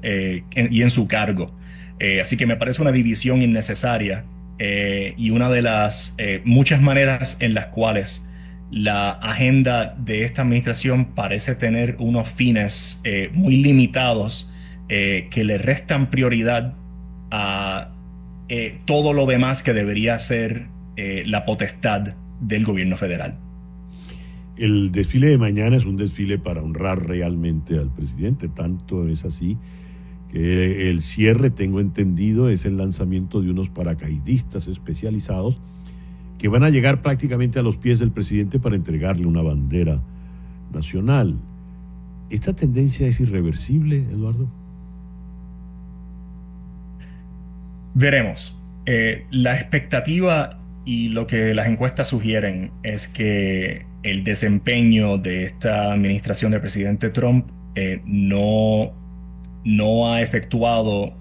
cargo. Así que me parece una división innecesaria y una de las muchas maneras en las cuales la agenda de esta administración parece tener unos fines muy limitados que le restan prioridad a todo lo demás que debería ser la potestad del gobierno federal. El desfile de mañana es un desfile para honrar realmente al presidente, tanto es así que el cierre, tengo entendido, es el lanzamiento de unos paracaidistas especializados que van a llegar prácticamente a los pies del presidente para entregarle una bandera nacional. ¿Esta tendencia es irreversible, Eduardo? Veremos. La expectativa y lo que las encuestas sugieren es que el desempeño de esta administración del presidente Trump no ha efectuado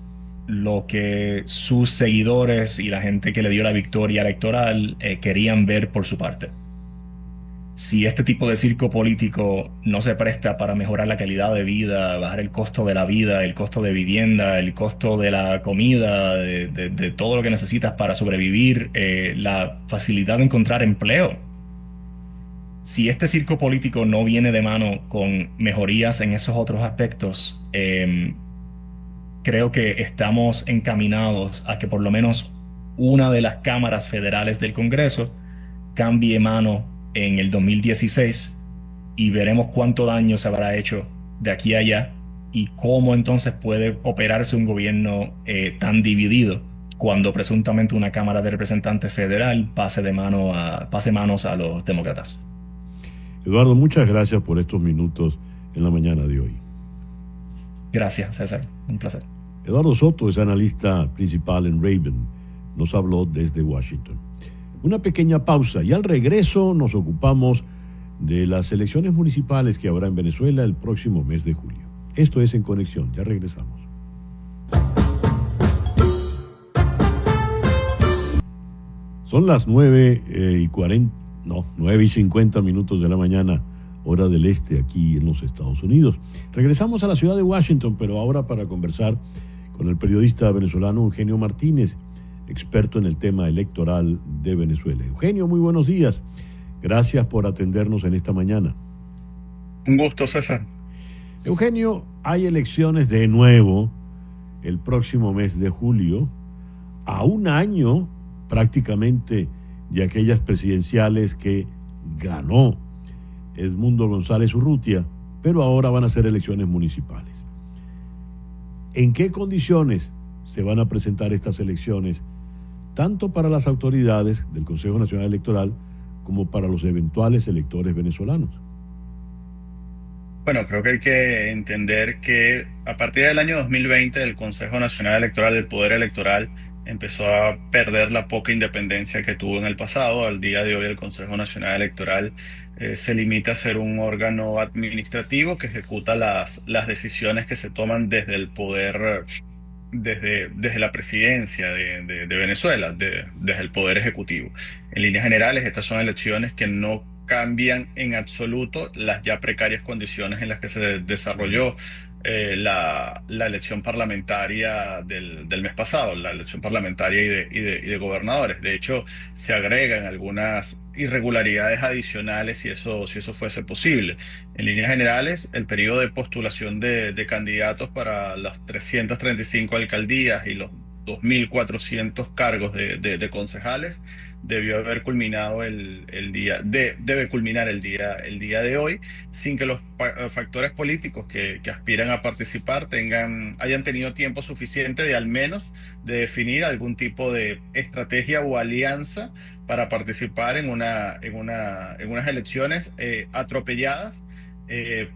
lo que sus seguidores y la gente que le dio la victoria electoral querían ver por su parte. Si este tipo de circo político no se presta para mejorar la calidad de vida, bajar el costo de la vida, el costo de vivienda, el costo de la comida, de todo lo que necesitas para sobrevivir, la facilidad de encontrar empleo. Si este circo político no viene de mano con mejorías en esos otros aspectos, creo que estamos encaminados a que por lo menos una de las cámaras federales del Congreso cambie mano en el 2016 y veremos cuánto daño se habrá hecho de aquí a allá y cómo entonces puede operarse un gobierno tan dividido cuando presuntamente una Cámara de Representantes federal pase manos a los demócratas. Eduardo, muchas gracias por estos minutos en la mañana de hoy. Gracias, César. Un placer. Eduardo Soto es analista principal en Raven. Nos habló desde Washington. Una pequeña pausa y al regreso nos ocupamos de las elecciones municipales que habrá en Venezuela el próximo mes de julio. Esto es En Conexión. Ya regresamos. Son las 9:50 minutos de la mañana, hora del este, aquí en los Estados Unidos. Regresamos a la ciudad de Washington, pero ahora para conversar con el periodista venezolano Eugenio Martínez, experto en el tema electoral de Venezuela. Eugenio, muy buenos días. Gracias por atendernos en esta mañana. Un gusto, César. Eugenio, hay elecciones de nuevo el próximo mes de julio, a un año prácticamente de aquellas presidenciales que ganó Edmundo González Urrutia, pero ahora van a ser elecciones municipales. ¿En qué condiciones se van a presentar estas elecciones, tanto para las autoridades del Consejo Nacional Electoral como para los eventuales electores venezolanos? Bueno, creo que hay que entender que a partir del año 2020 el Consejo Nacional Electoral, el Poder Electoral, empezó a perder la poca independencia que tuvo en el pasado. Al día de hoy el Consejo Nacional Electoral se limita a ser un órgano administrativo que ejecuta las decisiones que se toman desde el Poder desde la presidencia de Venezuela, desde el Poder Ejecutivo. En líneas generales, estas son elecciones que no cambian en absoluto las ya precarias condiciones en las que se desarrolló la elección parlamentaria del mes pasado, la elección parlamentaria y de gobernadores. De hecho, se agregan algunas irregularidades adicionales si eso fuese posible. En líneas generales, el periodo de postulación de candidatos para las 335 alcaldías y los 2.400 cargos de concejales debió haber culminado debe culminar el día de hoy, sin que los factores políticos que aspiran a participar hayan tenido tiempo suficiente de al menos de definir algún tipo de estrategia o alianza para participar en unas elecciones atropelladas,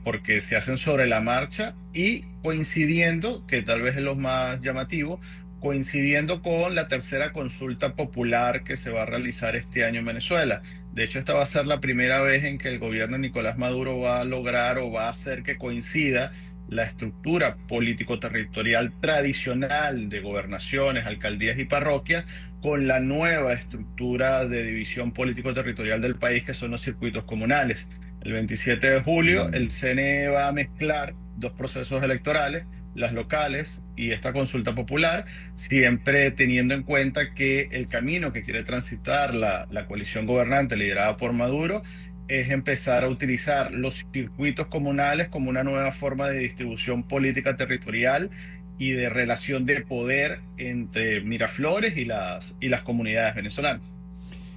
porque se hacen sobre la marcha y coincidiendo, que tal vez es lo más llamativo, coincidiendo con la tercera consulta popular que se va a realizar este año en Venezuela. De hecho, esta va a ser la primera vez en que el gobierno de Nicolás Maduro va a lograr o va a hacer que coincida la estructura político-territorial tradicional de gobernaciones, alcaldías y parroquias con la nueva estructura de división político-territorial del país, que son los circuitos comunales. El 27 de julio, el CNE va a mezclar dos procesos electorales, las locales y esta consulta popular, siempre teniendo en cuenta que el camino que quiere transitar la coalición gobernante liderada por Maduro es empezar a utilizar los circuitos comunales como una nueva forma de distribución política territorial y de relación de poder entre Miraflores y las comunidades venezolanas.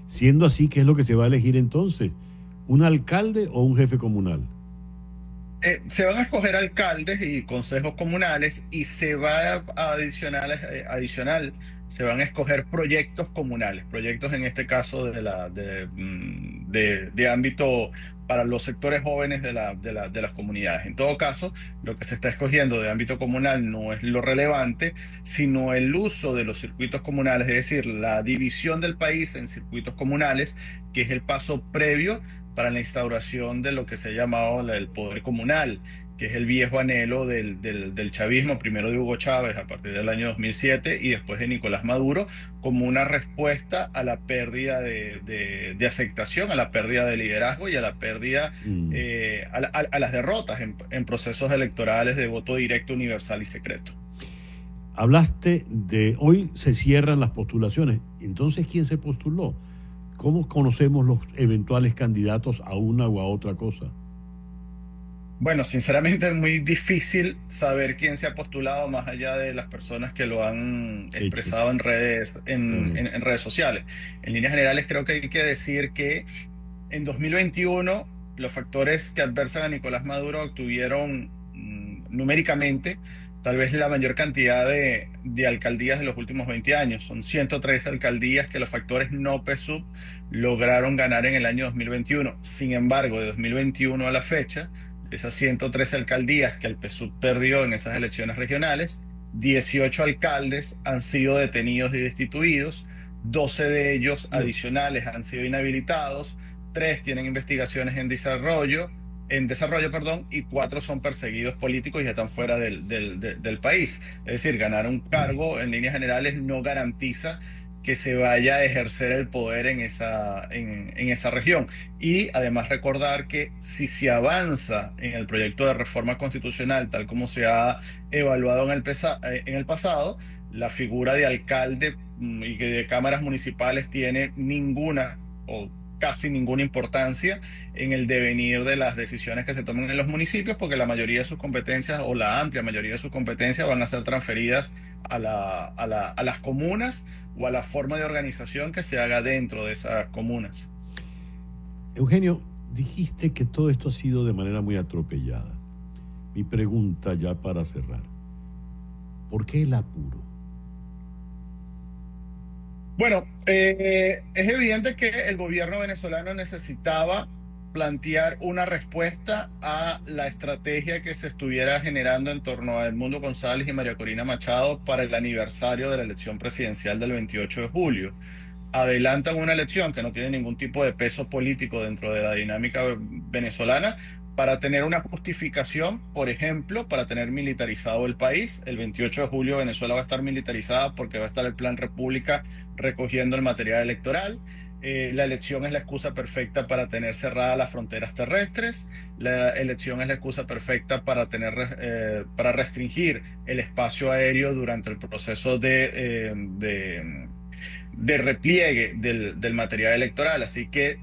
Siendo así, ¿qué es lo que se va a elegir entonces? ¿Un alcalde o un jefe comunal? Se van a escoger alcaldes y consejos comunales y se va a adicional, se van a escoger proyectos comunales, proyectos en este caso de ámbito para los sectores jóvenes de las comunidades. En todo caso, lo que se está escogiendo de ámbito comunal no es lo relevante, sino el uso de los circuitos comunales, es decir, la división del país en circuitos comunales, que es el paso previo para la instauración de lo que se ha llamado el poder comunal, que es el viejo anhelo del chavismo, primero de Hugo Chávez a partir del año 2007 y después de Nicolás Maduro, como una respuesta a la pérdida de aceptación, a la pérdida de liderazgo y a la pérdida, a las derrotas en procesos electorales de voto directo, universal y secreto. Hablaste de hoy se cierran las postulaciones. Entonces, ¿quién se postuló? ¿Cómo conocemos los eventuales candidatos a una o a otra cosa? Bueno, sinceramente es muy difícil saber quién se ha postulado más allá de las personas que lo han expresado en redes, en redes sociales. En líneas generales, creo que hay que decir que en 2021 los factores que adversan a Nicolás Maduro obtuvieron numéricamente tal vez la mayor cantidad de alcaldías de los últimos 20 años. Son 103 alcaldías que los factores no PSUV lograron ganar en el año 2021. Sin embargo, de 2021 a la fecha, de esas 113 alcaldías que el PSUV perdió en esas elecciones regionales, 18 alcaldes han sido detenidos y destituidos, 12 de ellos adicionales han sido inhabilitados, 3 tienen investigaciones en desarrollo, y 4 son perseguidos políticos y están fuera del país. Es decir, ganar un cargo en líneas generales no garantiza que se vaya a ejercer el poder en esa región. Y además recordar que si se avanza en el proyecto de reforma constitucional, tal como se ha evaluado en el pasado, la figura de alcalde y de cámaras municipales tiene ninguna o casi ninguna importancia en el devenir de las decisiones que se tomen en los municipios, porque la mayoría de sus competencias o la amplia mayoría de sus competencias van a ser transferidas a las comunas o a la forma de organización que se haga dentro de esas comunas. Eugenio, dijiste que todo esto ha sido de manera muy atropellada. Mi pregunta ya para cerrar, ¿por qué el apuro? Bueno, es evidente que el gobierno venezolano necesitaba plantear una respuesta a la estrategia que se estuviera generando en torno a Edmundo González y María Corina Machado para el aniversario de la elección presidencial del 28 de julio. Adelantan una elección que no tiene ningún tipo de peso político dentro de la dinámica venezolana para tener una justificación, por ejemplo, para tener militarizado el país. El 28 de julio Venezuela va a estar militarizada porque va a estar el Plan República recogiendo el material electoral. La elección es la excusa perfecta para tener cerradas las fronteras terrestres. La elección es la excusa perfecta para para restringir el espacio aéreo durante el proceso de repliegue del material electoral. Así que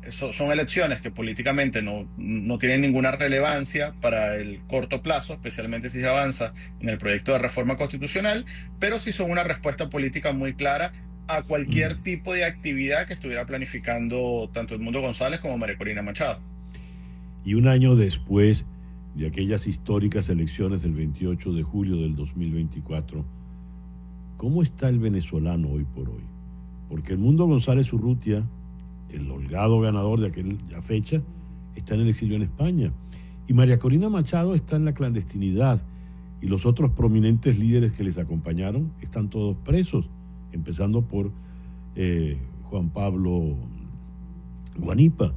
son elecciones que políticamente no tienen ninguna relevancia para el corto plazo, especialmente si se avanza en el proyecto de reforma constitucional, pero sí son una respuesta política muy clara a cualquier tipo de actividad que estuviera planificando tanto Edmundo González como María Corina Machado. Y un año después de aquellas históricas elecciones del 28 de julio del 2024, ¿cómo está el venezolano hoy por hoy? Porque Edmundo González Urrutia, el holgado ganador de aquella fecha, está en el exilio en España. Y María Corina Machado está en la clandestinidad. Y los otros prominentes líderes que les acompañaron están todos presos, empezando por Juan Pablo Guanipa.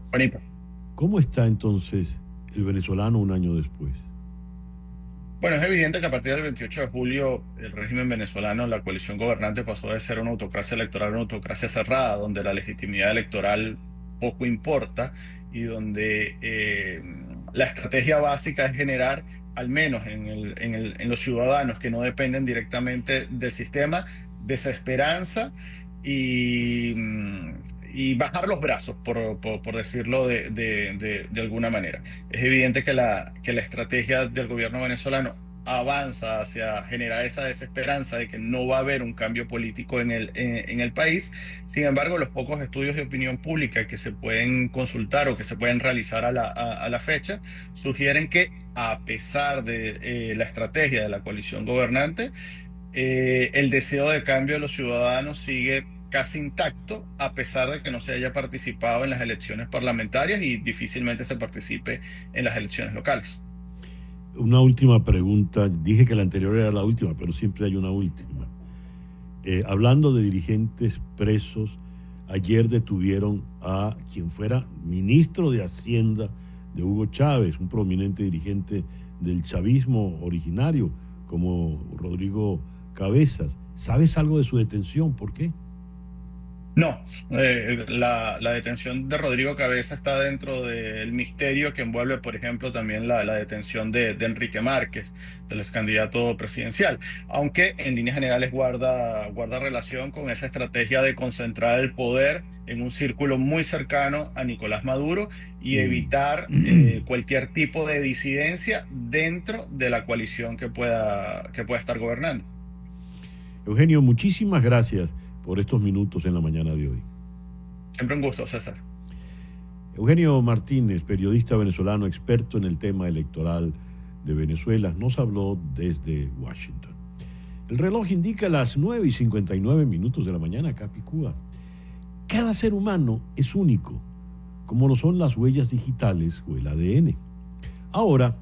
¿Cómo está entonces el venezolano un año después? Bueno, es evidente que a partir del 28 de julio el régimen venezolano, la coalición gobernante, pasó de ser una autocracia electoral a una autocracia cerrada, donde la legitimidad electoral poco importa y donde la estrategia básica es generar, al menos en los ciudadanos que no dependen directamente del sistema, desesperanza y bajar los brazos, por decirlo de alguna manera. Es evidente que la estrategia del gobierno venezolano avanza hacia generar esa desesperanza de que no va a haber un cambio político en el país. Sin embargo, los pocos estudios de opinión pública que se pueden consultar o que se pueden realizar a la fecha sugieren que, a pesar de la estrategia de la coalición gobernante, el deseo de cambio de los ciudadanos sigue casi intacto, a pesar de que no se haya participado en las elecciones parlamentarias y difícilmente se participe en las elecciones locales. Una última pregunta. Dije que la anterior era la última, pero siempre hay una última. Hablando de dirigentes presos, ayer detuvieron a quien fuera ministro de Hacienda de Hugo Chávez, un prominente dirigente del chavismo originario, como Rodrigo Cabezas. ¿Sabes algo de su detención? ¿Por qué? No, la detención de Rodrigo Cabeza está dentro del misterio que envuelve, por ejemplo, también la detención de Enrique Márquez, del ex candidato presidencial, aunque en líneas generales guarda relación con esa estrategia de concentrar el poder en un círculo muy cercano a Nicolás Maduro y evitar cualquier tipo de disidencia dentro de la coalición que pueda estar gobernando. Eugenio, muchísimas gracias por estos minutos en la mañana de hoy. Siempre un gusto, César. Eugenio Martínez, periodista venezolano, experto en el tema electoral de Venezuela, nos habló desde Washington. El reloj indica las 9:59 de la mañana, Capicúa. Cada ser humano es único, como lo son las huellas digitales o el ADN. Ahora,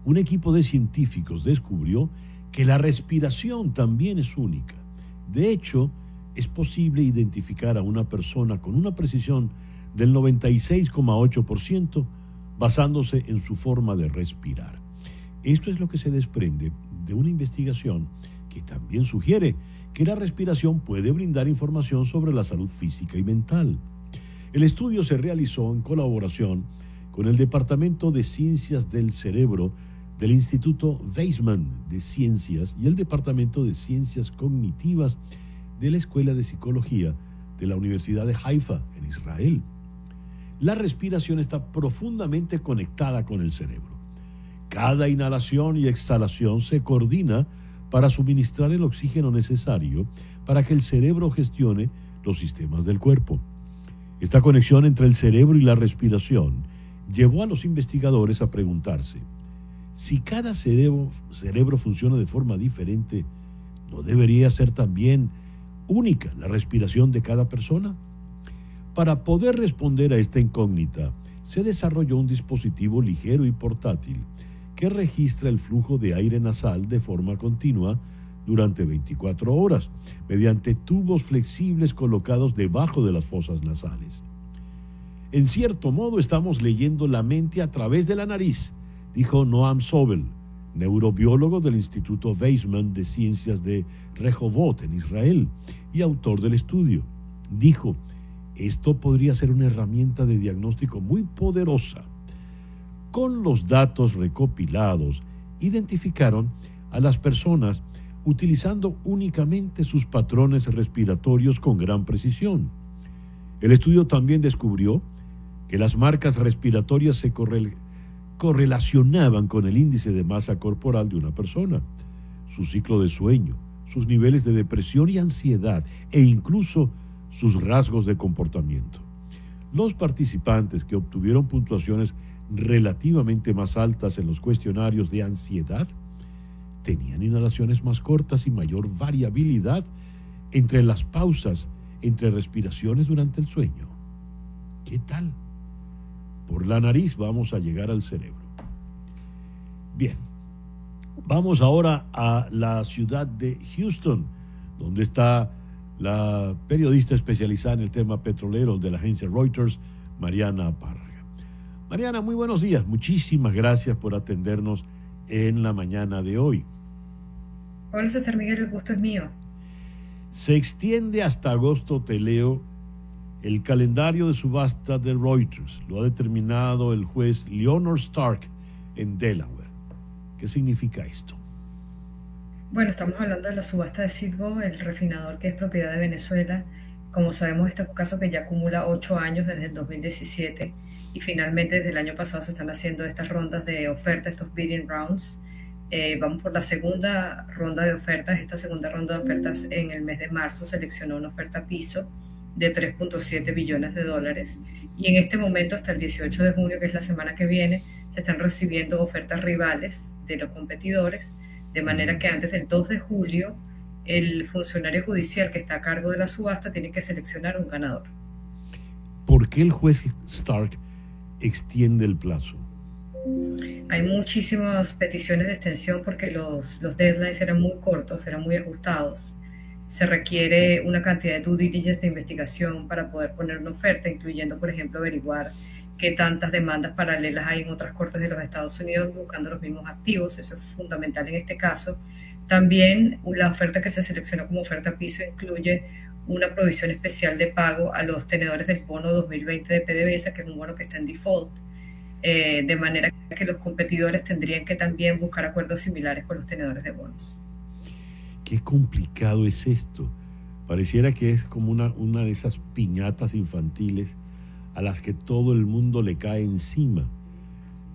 un equipo de científicos descubrió que la respiración también es única. De hecho, es posible identificar a una persona con una precisión del 96,8% basándose en su forma de respirar. Esto es lo que se desprende de una investigación que también sugiere que la respiración puede brindar información sobre la salud física y mental. El estudio se realizó en colaboración con el Departamento de Ciencias del Cerebro del Instituto Weizmann de Ciencias y el Departamento de Ciencias Cognitivas de la Escuela de Psicología de la Universidad de Haifa, en Israel. La respiración está profundamente conectada con el cerebro. Cada inhalación y exhalación se coordina para suministrar el oxígeno necesario para que el cerebro gestione los sistemas del cuerpo. Esta conexión entre el cerebro y la respiración llevó a los investigadores a preguntarse: si cada cerebro funciona de forma diferente, ¿no debería ser también única la respiración de cada persona? Para poder responder a esta incógnita, se desarrolló un dispositivo ligero y portátil que registra el flujo de aire nasal de forma continua durante 24 horas, mediante tubos flexibles colocados debajo de las fosas nasales. En cierto modo estamos leyendo la mente a través de la nariz, dijo Noam Sobel, neurobiólogo del Instituto Weizmann de Ciencias de Rehovot en Israel y autor del estudio. Dijo, esto podría ser una herramienta de diagnóstico muy poderosa. Con los datos recopilados, identificaron a las personas utilizando únicamente sus patrones respiratorios con gran precisión. El estudio también descubrió que las marcas respiratorias se correlacionaban con el índice de masa corporal de una persona, su ciclo de sueño, sus niveles de depresión y ansiedad e incluso sus rasgos de comportamiento. Los participantes que obtuvieron puntuaciones relativamente más altas en los cuestionarios de ansiedad tenían inhalaciones más cortas y mayor variabilidad entre las pausas entre respiraciones durante el sueño. ¿Qué tal? Por la nariz vamos a llegar al cerebro. Bien, vamos ahora a la ciudad de Houston, donde está la periodista especializada en el tema petrolero de la agencia Reuters, Mariana Párraga. Mariana, muy buenos días. Muchísimas gracias por atendernos en la mañana de hoy. Hola César Miguel, el gusto es mío. Se extiende hasta agosto, te leo, el calendario de subasta de Reuters. Lo ha determinado el juez Leonard Stark en Delaware. ¿Qué significa esto? Bueno, estamos hablando de la subasta de Citgo, el refinador que es propiedad de Venezuela. Como sabemos, este es un caso que ya acumula 8 años desde el 2017 y finalmente desde el año pasado se están haciendo estas rondas de oferta, estos bidding rounds. Vamos por la segunda ronda de ofertas. Esta segunda ronda de ofertas en el mes de marzo seleccionó una oferta piso de 3.7 billones de dólares y en este momento hasta el 18 de junio, que es la semana que viene, se están recibiendo ofertas rivales de los competidores, de manera que antes del 2 de julio el funcionario judicial que está a cargo de la subasta tiene que seleccionar un ganador. ¿Por qué el juez Stark extiende el plazo? Hay muchísimas peticiones de extensión porque los deadlines eran muy cortos, eran muy ajustados. Se requiere una cantidad de due diligence de investigación para poder poner una oferta, incluyendo, por ejemplo, averiguar qué tantas demandas paralelas hay en otras cortes de los Estados Unidos buscando los mismos activos. Eso es fundamental en este caso. También la oferta que se seleccionó como oferta piso incluye una provisión especial de pago a los tenedores del bono 2020 de PDVSA, que es un bono que está en default, de manera que los competidores tendrían que también buscar acuerdos similares con los tenedores de bonos. Qué complicado es esto. Pareciera que es como una de esas piñatas infantiles a las que todo el mundo le cae encima.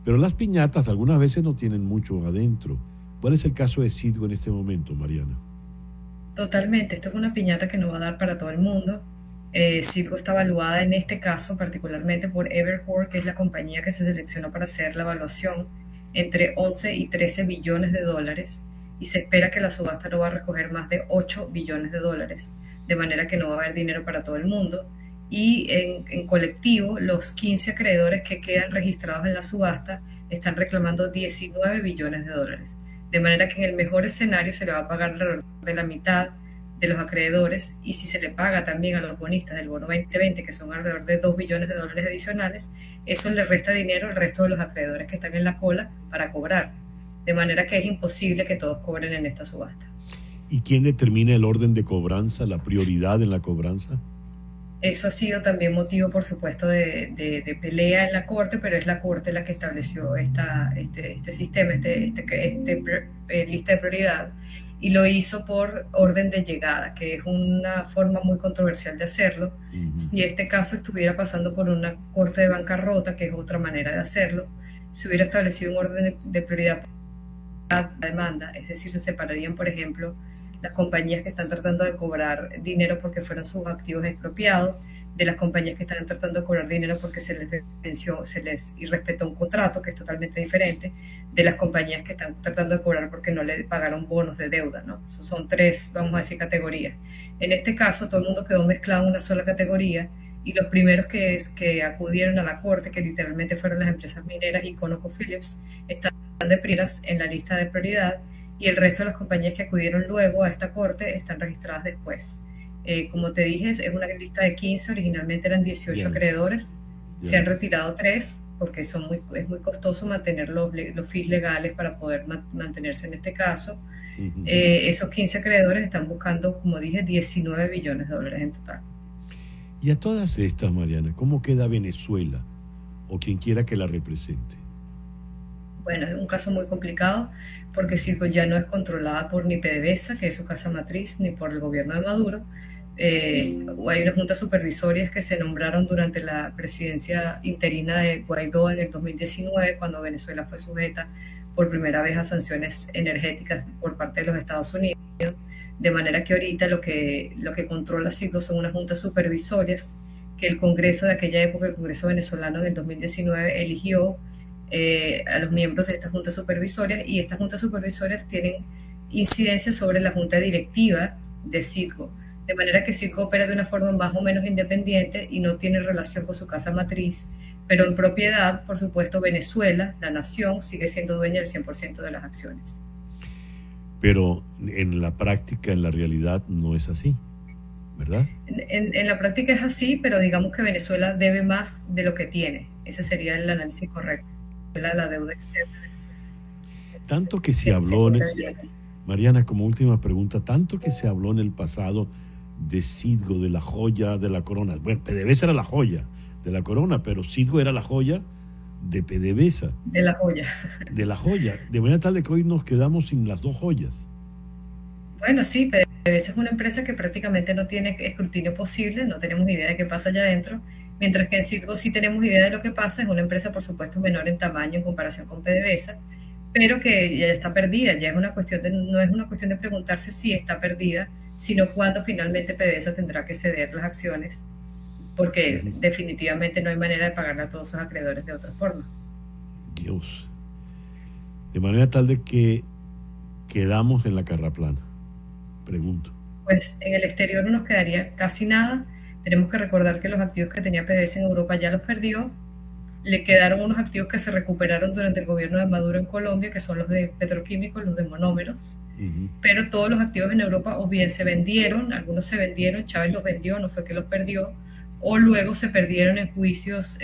Pero las piñatas algunas veces no tienen mucho adentro. ¿Cuál es el caso de Citgo en este momento, Mariana? Totalmente, esto es una piñata que no va a dar para todo el mundo. Citgo está evaluada en este caso particularmente por Evercore, que es la compañía que se seleccionó para hacer la evaluación, entre 11 y 13 billones de dólares, y se espera que la subasta no va a recoger más de 8 billones de dólares, de manera que no va a haber dinero para todo el mundo. Y en colectivo, los 15 acreedores que quedan registrados en la subasta están reclamando 19 billones de dólares, de manera que en el mejor escenario se le va a pagar alrededor de la mitad de los acreedores, y si se le paga también a los bonistas del bono 2020, que son alrededor de 2 billones de dólares adicionales, eso le resta dinero al resto de los acreedores que están en la cola para cobrar, de manera que es imposible que todos cobren en esta subasta. ¿Y quién determina el orden de cobranza, la prioridad en la cobranza? Eso ha sido también motivo, por supuesto, de pelea en la Corte, pero es la Corte la que estableció este sistema, lista de prioridad, y lo hizo por orden de llegada, que es una forma muy controversial de hacerlo. Si este caso estuviera pasando por una corte de bancarrota, que es otra manera de hacerlo, se hubiera establecido un orden de prioridad por la demanda, es decir, se separarían, por ejemplo, las compañías que están tratando de cobrar dinero porque fueron sus activos expropiados, de las compañías que están tratando de cobrar dinero porque se les venció, se les irrespetó un contrato, que es totalmente diferente, de las compañías que están tratando de cobrar porque no le pagaron bonos de deuda, ¿no? Son 3, vamos a decir, categorías. En este caso, todo el mundo quedó mezclado en una sola categoría, y los primeros que acudieron a la corte, que literalmente fueron las empresas mineras y ConocoPhillips, están de primeras en la lista de prioridad, y el resto de las compañías que acudieron luego a esta corte están registradas después. Como te dije, es una lista de 15, originalmente eran 18 acreedores, Se han retirado 3 porque es muy costoso mantener los fees legales para poder mantenerse en este caso. Esos 15 acreedores están buscando, como dije, $19 billones en total. Y a todas estas, Mariana, ¿cómo queda Venezuela o quien quiera que la represente? Bueno, es un caso muy complicado porque Citgo ya no es controlada por ni PDVSA, que es su casa matriz, ni por el gobierno de Maduro. Hay unas juntas supervisorias que se nombraron durante la presidencia interina de Guaidó en el 2019, cuando Venezuela fue sujeta por primera vez a sanciones energéticas por parte de los Estados Unidos. De manera que ahorita lo que controla Citgo son unas juntas supervisorias que el Congreso de aquella época, el Congreso venezolano en el 2019, eligió a los miembros de estas juntas supervisorias, y estas juntas supervisorias tienen incidencia sobre la junta directiva de Citgo, de manera que Citgo opera de una forma más o menos independiente y no tiene relación con su casa matriz, pero en propiedad, por supuesto, Venezuela, la nación, sigue siendo dueña del 100% de las acciones. Pero en la práctica, en la realidad, no es así, ¿verdad? En la práctica es así, pero digamos que Venezuela debe más de lo que tiene. Ese sería el análisis correcto. La deuda externa. Tanto que se habló, Mariana, como última pregunta, tanto que se habló en el pasado de Citgo, de la joya de la corona. Bueno, PDVSA era la joya de la corona, pero Citgo era la joya de PDVSA. De la joya. De la joya. De manera tal de que hoy nos quedamos sin las dos joyas. Bueno, sí, PDVSA es una empresa que prácticamente no tiene escrutinio posible, no tenemos idea de qué pasa allá adentro. Mientras que en Citgo sí tenemos idea de lo que pasa, es una empresa por supuesto menor en tamaño en comparación con PDVSA, pero que ya está perdida, ya es una cuestión no es una cuestión de preguntarse si está perdida, sino cuándo finalmente PDVSA tendrá que ceder las acciones, porque definitivamente no hay manera de pagarle a todos sus acreedores de otra forma. Dios. De manera tal de que quedamos en la carraplana, pregunto. Pues en el exterior no nos quedaría casi nada. Tenemos que recordar que los activos que tenía PDVSA en Europa ya los perdió. Le quedaron unos activos que se recuperaron durante el gobierno de Maduro en Colombia, que son los de petroquímicos, los de monómeros. Pero todos los activos en Europa o bien se vendieron, algunos se vendieron, Chávez los vendió, no fue que los perdió, o luego se perdieron en juicios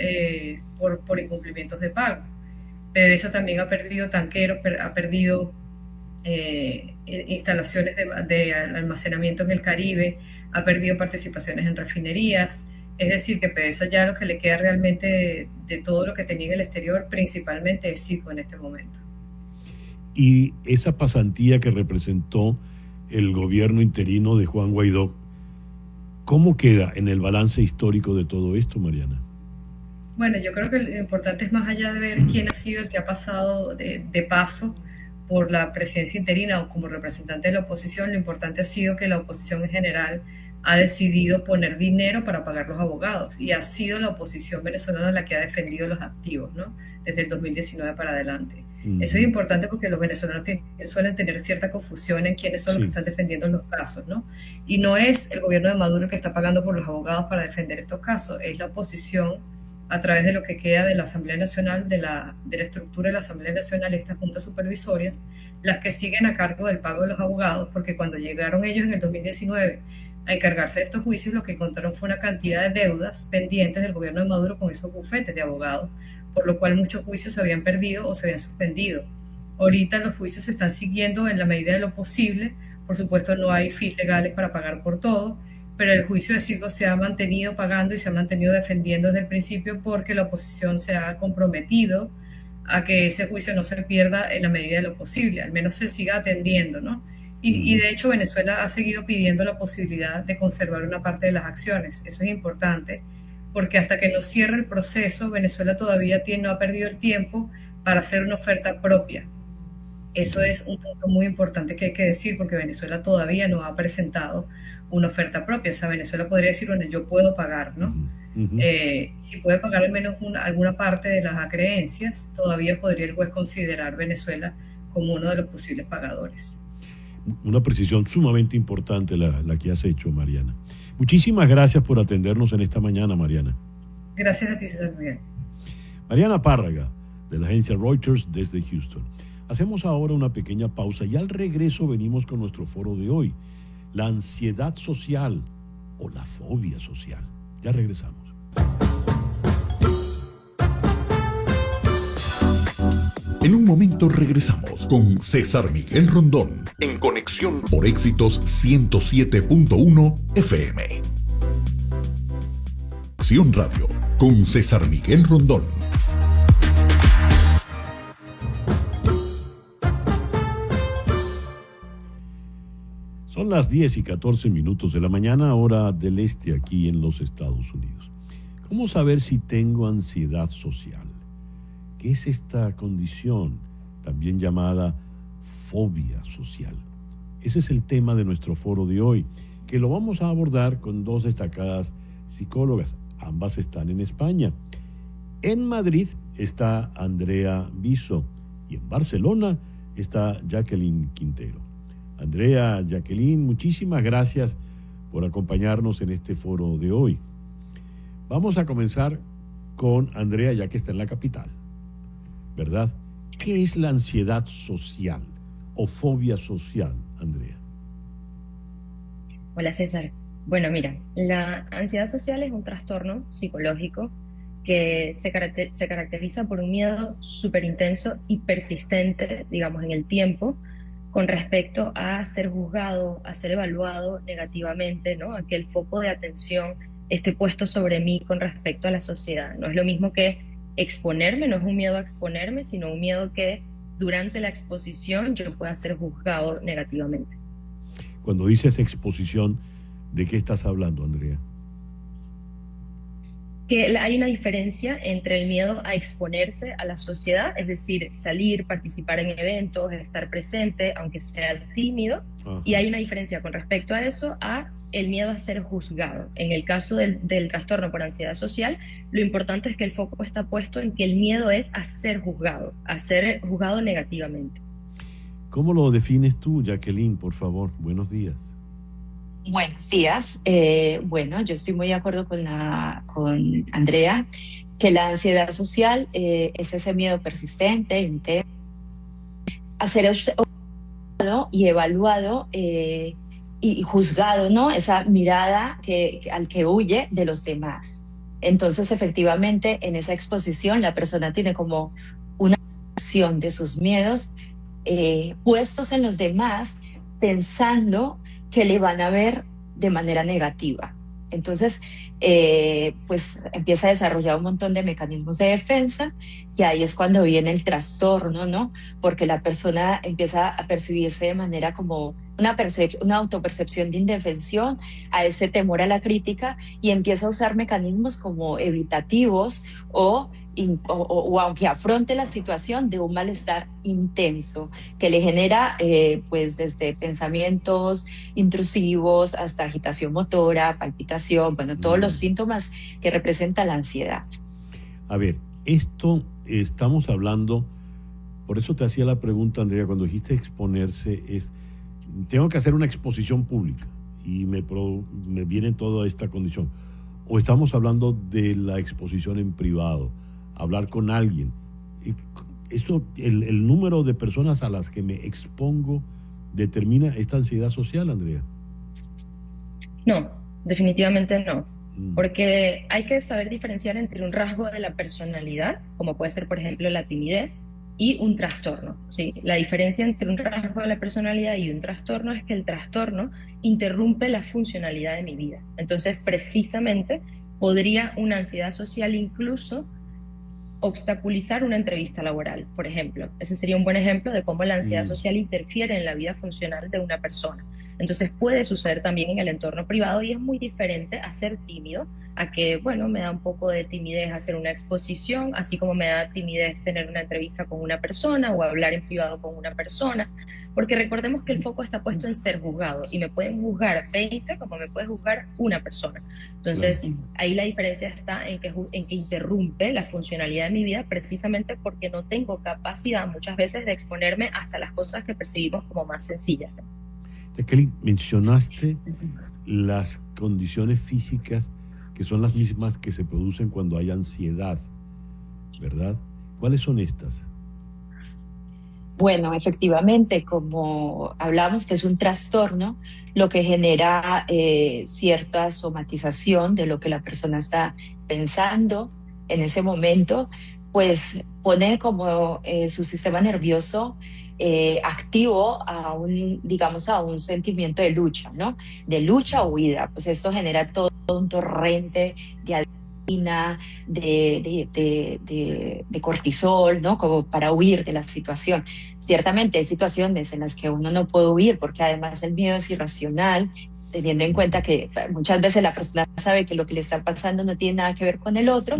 por incumplimientos de pago. PDVSA también ha perdido tanqueros, ha perdido instalaciones de almacenamiento en el Caribe, ha perdido participaciones en refinerías. Es decir, que PDVSA ya lo que le queda realmente de todo lo que tenía en el exterior, principalmente es Citgo en este momento. Y esa pasantía que representó el gobierno interino de Juan Guaidó, ¿cómo queda en el balance histórico de todo esto, Mariana? Bueno, yo creo que lo importante es más allá de ver quién ha sido el que ha pasado de paso por la presidencia interina o como representante de la oposición, lo importante ha sido que la oposición en general ha decidido poner dinero para pagar los abogados, y ha sido la oposición venezolana la que ha defendido los activos, ¿no? Desde el 2019 para adelante. Eso es importante porque los venezolanos suelen tener cierta confusión en quiénes son los que están defendiendo los casos, ¿no? Y no es el gobierno de Maduro el que está pagando por los abogados para defender estos casos, es la oposición a través de lo que queda de la Asamblea Nacional, de la estructura de la Asamblea Nacional, estas juntas supervisorias, las que siguen a cargo del pago de los abogados, porque cuando llegaron ellos en el 2019 a encargarse de estos juicios, lo que encontraron fue una cantidad de deudas pendientes del gobierno de Maduro con esos bufetes de abogados, por lo cual muchos juicios se habían perdido o se habían suspendido. Ahorita los juicios se están siguiendo en la medida de lo posible, por supuesto no hay fees legales para pagar por todo, pero el juicio de Citgo se ha mantenido pagando y se ha mantenido defendiendo desde el principio porque la oposición se ha comprometido a que ese juicio no se pierda en la medida de lo posible, al menos se siga atendiendo, ¿no? Y de hecho Venezuela ha seguido pidiendo la posibilidad de conservar una parte de las acciones. Eso es importante porque hasta que no cierre el proceso, Venezuela todavía no ha perdido el tiempo para hacer una oferta propia. Eso es un punto muy importante que hay que decir porque Venezuela todavía no ha presentado una oferta propia. O sea, Venezuela podría decir, bueno, yo puedo pagar, ¿no? Si puede pagar al menos alguna parte de las acreencias, todavía podría el juez considerar Venezuela como uno de los posibles pagadores. Una precisión sumamente importante la que has hecho, Mariana. Muchísimas gracias por atendernos en esta mañana, Mariana. Gracias a ti, César Miguel. Mariana Párraga, de la agencia Reuters desde Houston. Hacemos ahora una pequeña pausa y al regreso venimos con nuestro foro de hoy, la ansiedad social o la fobia social. Ya regresamos. En un momento regresamos con César Miguel Rondón en Conexión por Éxitos 107.1 FM. Acción Radio con César Miguel Rondón. Son las 10:14 de la mañana, hora del este, aquí en los Estados Unidos. ¿Cómo saber si tengo ansiedad social? ¿Qué es esta condición, también llamada fobia social? Ese es el tema de nuestro foro de hoy, que lo vamos a abordar con dos destacadas psicólogas. Ambas están en España. En Madrid está Andrea Viso y en Barcelona está Jacqueline Quintero. Andrea, Jacqueline, muchísimas gracias por acompañarnos en este foro de hoy. Vamos a comenzar con Andrea, ya que está en la capital, ¿verdad? ¿Qué es la ansiedad social o fobia social, Andrea? Hola, César. Bueno, mira, la ansiedad social es un trastorno psicológico que se caracteriza por un miedo súper intenso y persistente, digamos, en el tiempo, con respecto a ser juzgado, a ser evaluado negativamente, ¿no? A que el foco de atención esté puesto sobre mí con respecto a la sociedad. No es lo mismo que exponerme, no es un miedo a exponerme, sino un miedo que durante la exposición yo pueda ser juzgado negativamente. Cuando dices exposición, ¿de qué estás hablando, Andrea? Que hay una diferencia entre el miedo a exponerse a la sociedad, es decir, salir, participar en eventos, estar presente, aunque sea tímido, y hay una diferencia con respecto a eso, a el miedo a ser juzgado. En el caso del trastorno por ansiedad social, lo importante es que el foco está puesto en que el miedo es a ser juzgado negativamente. ¿¿Cómo lo defines tú, Jacqueline, por favor? Buenos días. Buenos días. Bueno, yo estoy muy de acuerdo con Andrea, que la ansiedad social es ese miedo persistente, intenso, a ser observado y evaluado y juzgado, ¿no? Esa mirada al que huye de los demás. Entonces, efectivamente, en esa exposición la persona tiene como una acción de sus miedos puestos en los demás, pensando que le van a ver de manera negativa. Entonces, pues empieza a desarrollar un montón de mecanismos de defensa y ahí es cuando viene el trastorno, ¿no? Porque la persona empieza a percibirse de manera como una autopercepción de indefensión, a ese temor a la crítica y empieza a usar mecanismos como evitativos o aunque afronte la situación de un malestar intenso que le genera pues desde pensamientos intrusivos hasta agitación motora, palpitación, bueno, todos los síntomas que representa la ansiedad. A ver, esto estamos hablando, por eso te hacía la pregunta, Andrea, cuando dijiste exponerse, tengo que hacer una exposición pública y me viene toda esta condición. O estamos hablando de la exposición en privado, hablar con alguien. Eso, el número de personas a las que me expongo determina esta ansiedad social, Andrea. No, definitivamente no. Porque hay que saber diferenciar entre un rasgo de la personalidad, como puede ser, por ejemplo, la timidez, y un trastorno, ¿sí? La diferencia entre un rasgo de la personalidad y un trastorno es que el trastorno interrumpe la funcionalidad de mi vida. Entonces, precisamente, podría una ansiedad social incluso obstaculizar una entrevista laboral, por ejemplo. Ese sería un buen ejemplo de cómo la ansiedad social interfiere en la vida funcional de una persona. Entonces puede suceder también en el entorno privado y es muy diferente a ser tímido, a que, bueno, me da un poco de timidez hacer una exposición, así como me da timidez tener una entrevista con una persona o hablar en privado con una persona, porque recordemos que el foco está puesto en ser juzgado y me pueden juzgar 20 como me puede juzgar una persona. Entonces, ahí la diferencia está en que interrumpe la funcionalidad de mi vida precisamente porque no tengo capacidad muchas veces de exponerme hasta las cosas que percibimos como más sencillas. Kelly, mencionaste las condiciones físicas que son las mismas que se producen cuando hay ansiedad, ¿verdad? ¿Cuáles son estas? Bueno, efectivamente, como hablamos que es un trastorno, lo que genera cierta somatización de lo que la persona está pensando en ese momento, pues pone como su sistema nervioso activo a un sentimiento de lucha, ¿no? De lucha o huida. Pues esto genera todo un torrente de adrenalina, de cortisol, ¿no? Como para huir de la situación. Ciertamente hay situaciones en las que uno no puede huir porque además el miedo es irracional, teniendo en cuenta que muchas veces la persona sabe que lo que le está pasando no tiene nada que ver con el otro.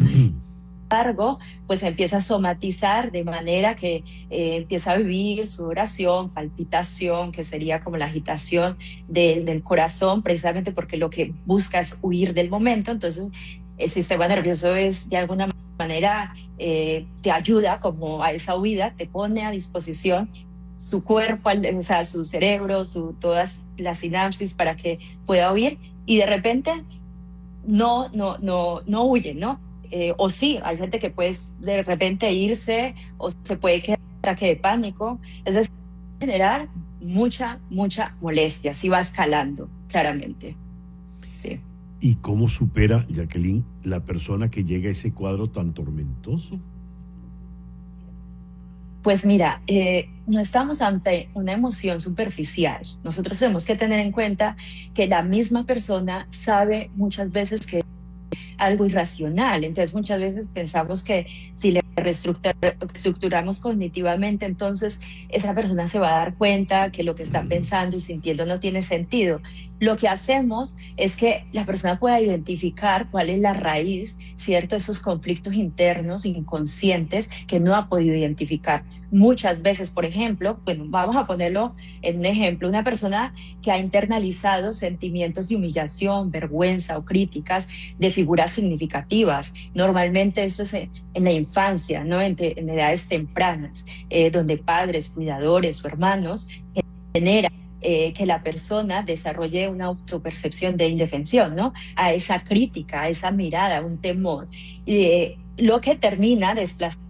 Pues empieza a somatizar de manera que empieza a vivir sudoración, palpitación, que sería como la agitación del corazón, precisamente porque lo que busca es huir del momento. Entonces el sistema nervioso es de alguna manera te ayuda como a esa huida, te pone a disposición su cuerpo, o sea, su cerebro, todas las sinapsis para que pueda huir, y de repente no huye, ¿no? O sí, hay gente que puede de repente irse o se puede quedar en ataque de pánico. Es decir, generar mucha molestia, sí va escalando, claramente. Sí. ¿Y cómo supera, Jacqueline, la persona que llega a ese cuadro tan tormentoso? Pues mira, no estamos ante una emoción superficial. Nosotros tenemos que tener en cuenta que la misma persona sabe muchas veces que algo irracional. Entonces muchas veces pensamos que si le reestructuramos cognitivamente, entonces esa persona se va a dar cuenta que lo que está pensando y sintiendo no tiene sentido. Lo que hacemos es que la persona pueda identificar cuál es la raíz, ¿cierto? Esos conflictos internos, inconscientes, que no ha podido identificar. Muchas veces, por ejemplo, bueno, vamos a ponerlo en un ejemplo, una persona que ha internalizado sentimientos de humillación, vergüenza o críticas de figuras significativas. Normalmente eso es en la infancia, ¿no? En edades tempranas, donde padres, cuidadores o hermanos generan que la persona desarrolle una autopercepción de indefensión, ¿no? A esa crítica, a esa mirada, un temor. Lo que termina desplazando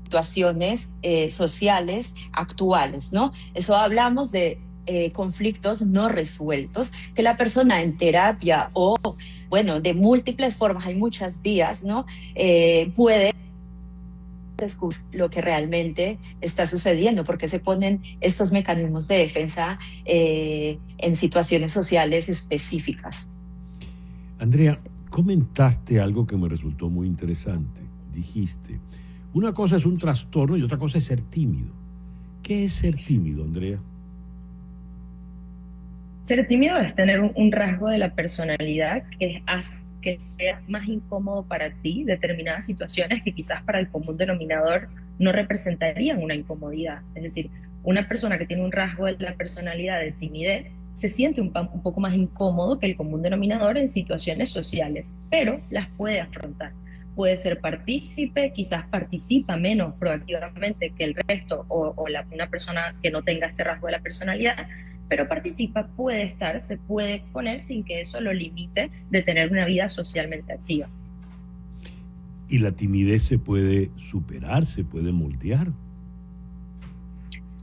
situaciones sociales actuales, ¿no? Eso hablamos de conflictos no resueltos, que la persona en terapia o, bueno, de múltiples formas, hay muchas vías, ¿no? Puede descubrir lo que realmente está sucediendo, porque se ponen estos mecanismos de defensa en situaciones sociales específicas. Andrea, comentaste algo que me resultó muy interesante. Dijiste, una cosa es un trastorno y otra cosa es ser tímido. ¿Qué es ser tímido, Andrea? Ser tímido es tener un rasgo de la personalidad que hace que sea más incómodo para ti determinadas situaciones que quizás para el común denominador no representarían una incomodidad. Es decir, una persona que tiene un rasgo de la personalidad de timidez se siente un poco más incómodo que el común denominador en situaciones sociales, pero las puede afrontar. Puede ser partícipe, quizás participa menos proactivamente que el resto una persona que no tenga este rasgo de la personalidad, pero participa, puede estar, se puede exponer sin que eso lo limite de tener una vida socialmente activa. ¿Y la timidez se puede superar, se puede moldear?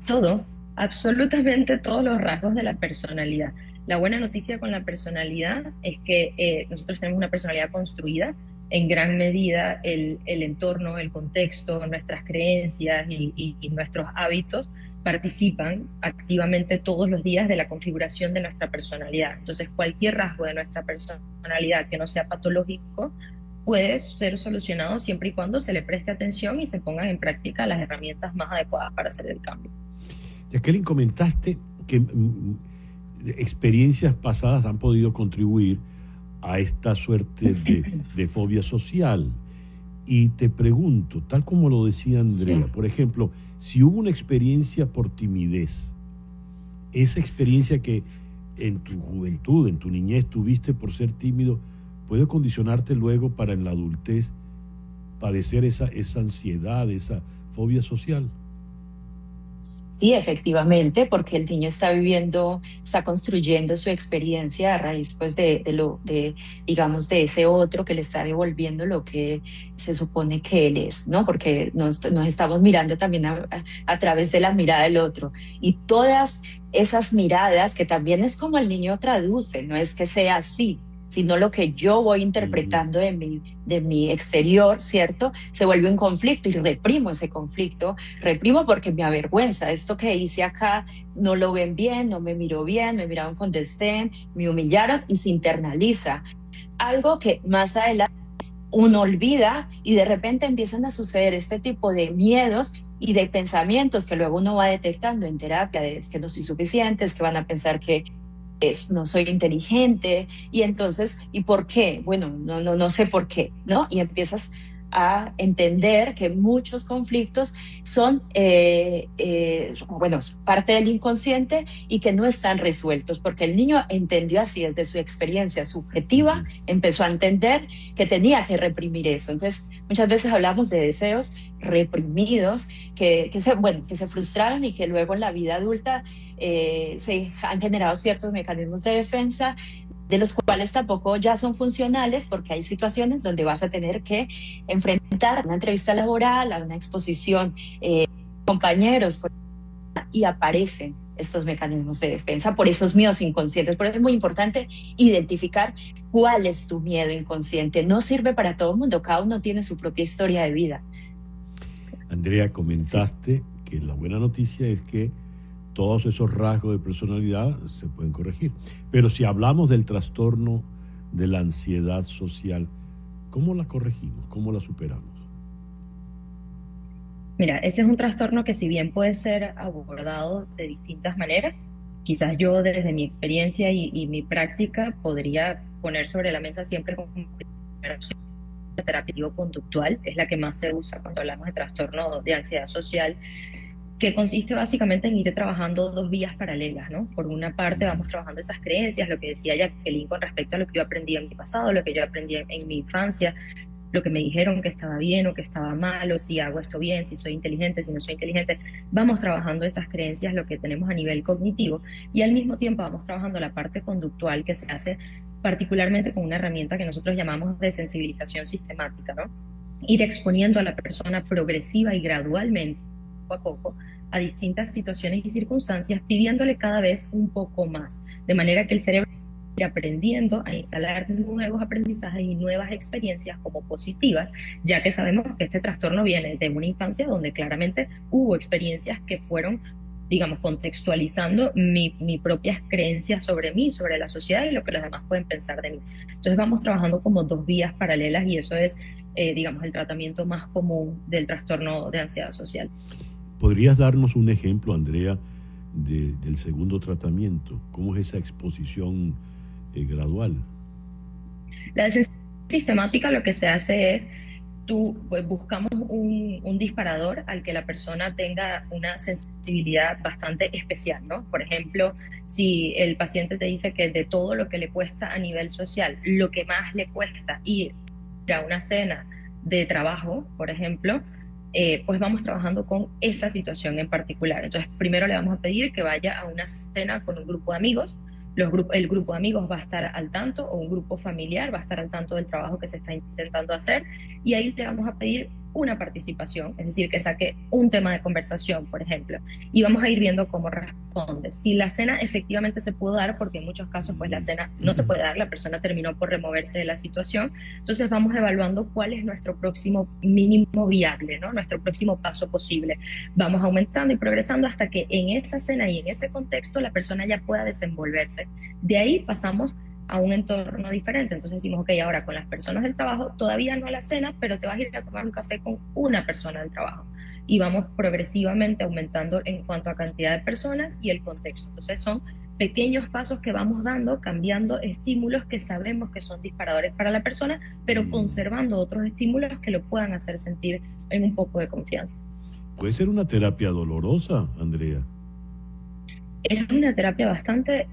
Todo, absolutamente todos los rasgos de la personalidad. La buena noticia con la personalidad es que nosotros tenemos una personalidad construida. En gran medida el entorno, el contexto, nuestras creencias y nuestros hábitos participan activamente todos los días de la configuración de nuestra personalidad. Entonces, cualquier rasgo de nuestra personalidad que no sea patológico puede ser solucionado siempre y cuando se le preste atención y se pongan en práctica las herramientas más adecuadas para hacer el cambio. Jacqueline, comentaste que experiencias pasadas han podido contribuir a esta suerte de fobia social. Y te pregunto, tal como lo decía Andrea, sí, por ejemplo, si hubo una experiencia por timidez, esa experiencia que en tu juventud, en tu niñez tuviste por ser tímido, ¿puede condicionarte luego para en la adultez padecer esa ansiedad, esa fobia social? Sí, efectivamente, porque el niño está construyendo su experiencia a raíz pues de ese otro que le está devolviendo lo que se supone que él es, ¿no? Porque nos estamos mirando también a través de la mirada del otro. Y todas esas miradas, que también es como el niño traduce, no es que sea así, sino lo que yo voy interpretando de mi exterior, ¿cierto? Se vuelve un conflicto y reprimo ese conflicto, reprimo porque me avergüenza, esto que hice acá no lo ven bien, no me miró bien, me miraron con desdén, me humillaron y se internaliza. Algo que más adelante uno olvida y de repente empiezan a suceder este tipo de miedos y de pensamientos que luego uno va detectando en terapia, de es que no soy suficiente, es que van a pensar que no soy inteligente, y entonces, ¿y por qué? Bueno, no sé por qué, ¿no? Y empiezas a entender que muchos conflictos son parte del inconsciente y que no están resueltos, porque el niño entendió así desde su experiencia subjetiva, empezó a entender que tenía que reprimir eso. Entonces, muchas veces hablamos de deseos reprimidos que se frustraron y que luego en la vida adulta se han generado ciertos mecanismos de defensa, de los cuales tampoco ya son funcionales, porque hay situaciones donde vas a tener que enfrentar una entrevista laboral, a una exposición, compañeros, y aparecen estos mecanismos de defensa por esos miedos inconscientes. Por eso es muy importante identificar cuál es tu miedo inconsciente. No sirve para todo el mundo, cada uno tiene su propia historia de vida. Andrea, comentaste que la buena noticia es que todos esos rasgos de personalidad se pueden corregir. Pero si hablamos del trastorno de la ansiedad social, ¿cómo la corregimos? ¿Cómo la superamos? Mira, ese es un trastorno que si bien puede ser abordado de distintas maneras, quizás yo desde mi experiencia y mi práctica podría poner sobre la mesa siempre como primera opción la terapia conductual, es la que más se usa cuando hablamos de trastorno de ansiedad social, que consiste básicamente en ir trabajando dos vías paralelas, ¿no? Por una parte vamos trabajando esas creencias, lo que decía Jacqueline con respecto a lo que yo aprendí en mi pasado, lo que yo aprendí en mi infancia, lo que me dijeron que estaba bien o que estaba mal, o si hago esto bien, si soy inteligente, si no soy inteligente. Vamos trabajando esas creencias, lo que tenemos a nivel cognitivo, y al mismo tiempo vamos trabajando la parte conductual, que se hace particularmente con una herramienta que nosotros llamamos de sensibilización sistemática, ¿no? Ir exponiendo a la persona progresiva y gradualmente, poco a poco, a distintas situaciones y circunstancias, pidiéndole cada vez un poco más, de manera que el cerebro vaya aprendiendo a instalar nuevos aprendizajes y nuevas experiencias como positivas, ya que sabemos que este trastorno viene de una infancia donde claramente hubo experiencias que fueron, digamos, contextualizando mis propias creencias sobre mí, sobre la sociedad y lo que los demás pueden pensar de mí. Entonces vamos trabajando como dos vías paralelas y eso es, digamos, el tratamiento más común del trastorno de ansiedad social. ¿Podrías darnos un ejemplo, Andrea, del segundo tratamiento? ¿Cómo es esa exposición gradual? La sensibilización sistemática lo que se hace es, pues buscamos un disparador al que la persona tenga una sensibilidad bastante especial, ¿no? Por ejemplo, si el paciente te dice que de todo lo que le cuesta a nivel social, lo que más le cuesta ir a una cena de trabajo, por ejemplo, pues vamos trabajando con esa situación en particular. Entonces, primero le vamos a pedir que vaya a una cena con un grupo de amigos. El grupo de amigos va a estar al tanto, o un grupo familiar va a estar al tanto del trabajo que se está intentando hacer, y ahí le vamos a pedir una participación, es decir, que saque un tema de conversación, por ejemplo, y vamos a ir viendo cómo responde. Si la cena efectivamente se pudo dar, porque en muchos casos pues la cena no se puede dar, la persona terminó por removerse de la situación, entonces vamos evaluando cuál es nuestro próximo mínimo viable, ¿no? Nuestro próximo paso posible. Vamos aumentando y progresando hasta que en esa cena y en ese contexto la persona ya pueda desenvolverse. De ahí pasamos a un entorno diferente. Entonces decimos, ok, ahora con las personas del trabajo, todavía no a la cena, pero te vas a ir a tomar un café con una persona del trabajo. Y vamos progresivamente aumentando en cuanto a cantidad de personas y el contexto. Entonces son pequeños pasos que vamos dando, cambiando estímulos que sabemos que son disparadores para la persona, pero conservando otros estímulos que lo puedan hacer sentir en un poco de confianza. ¿Puede ser una terapia dolorosa, Andrea? Es una terapia bastante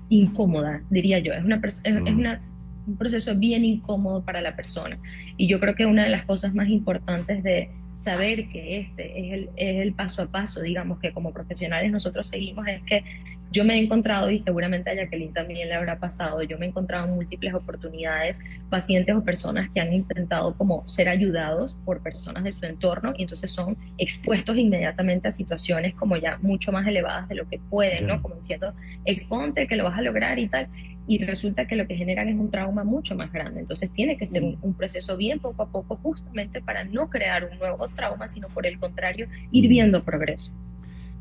incómoda, diría yo. Es un proceso bien incómodo para la persona. Y yo creo que una de las cosas más importantes de saber que este es el paso a paso, digamos, que como profesionales nosotros seguimos, es que yo me he encontrado, y seguramente a Jacqueline también le habrá pasado, yo me he encontrado en múltiples oportunidades pacientes o personas que han intentado como ser ayudados por personas de su entorno y entonces son expuestos inmediatamente a situaciones como ya mucho más elevadas de lo que pueden, ¿no? Como diciendo, exponte que lo vas a lograr y tal. y resulta que lo que generan es un trauma mucho más grande. Entonces tiene que ser un proceso bien poco a poco, justamente para no crear un nuevo trauma, sino por el contrario, ir viendo progreso.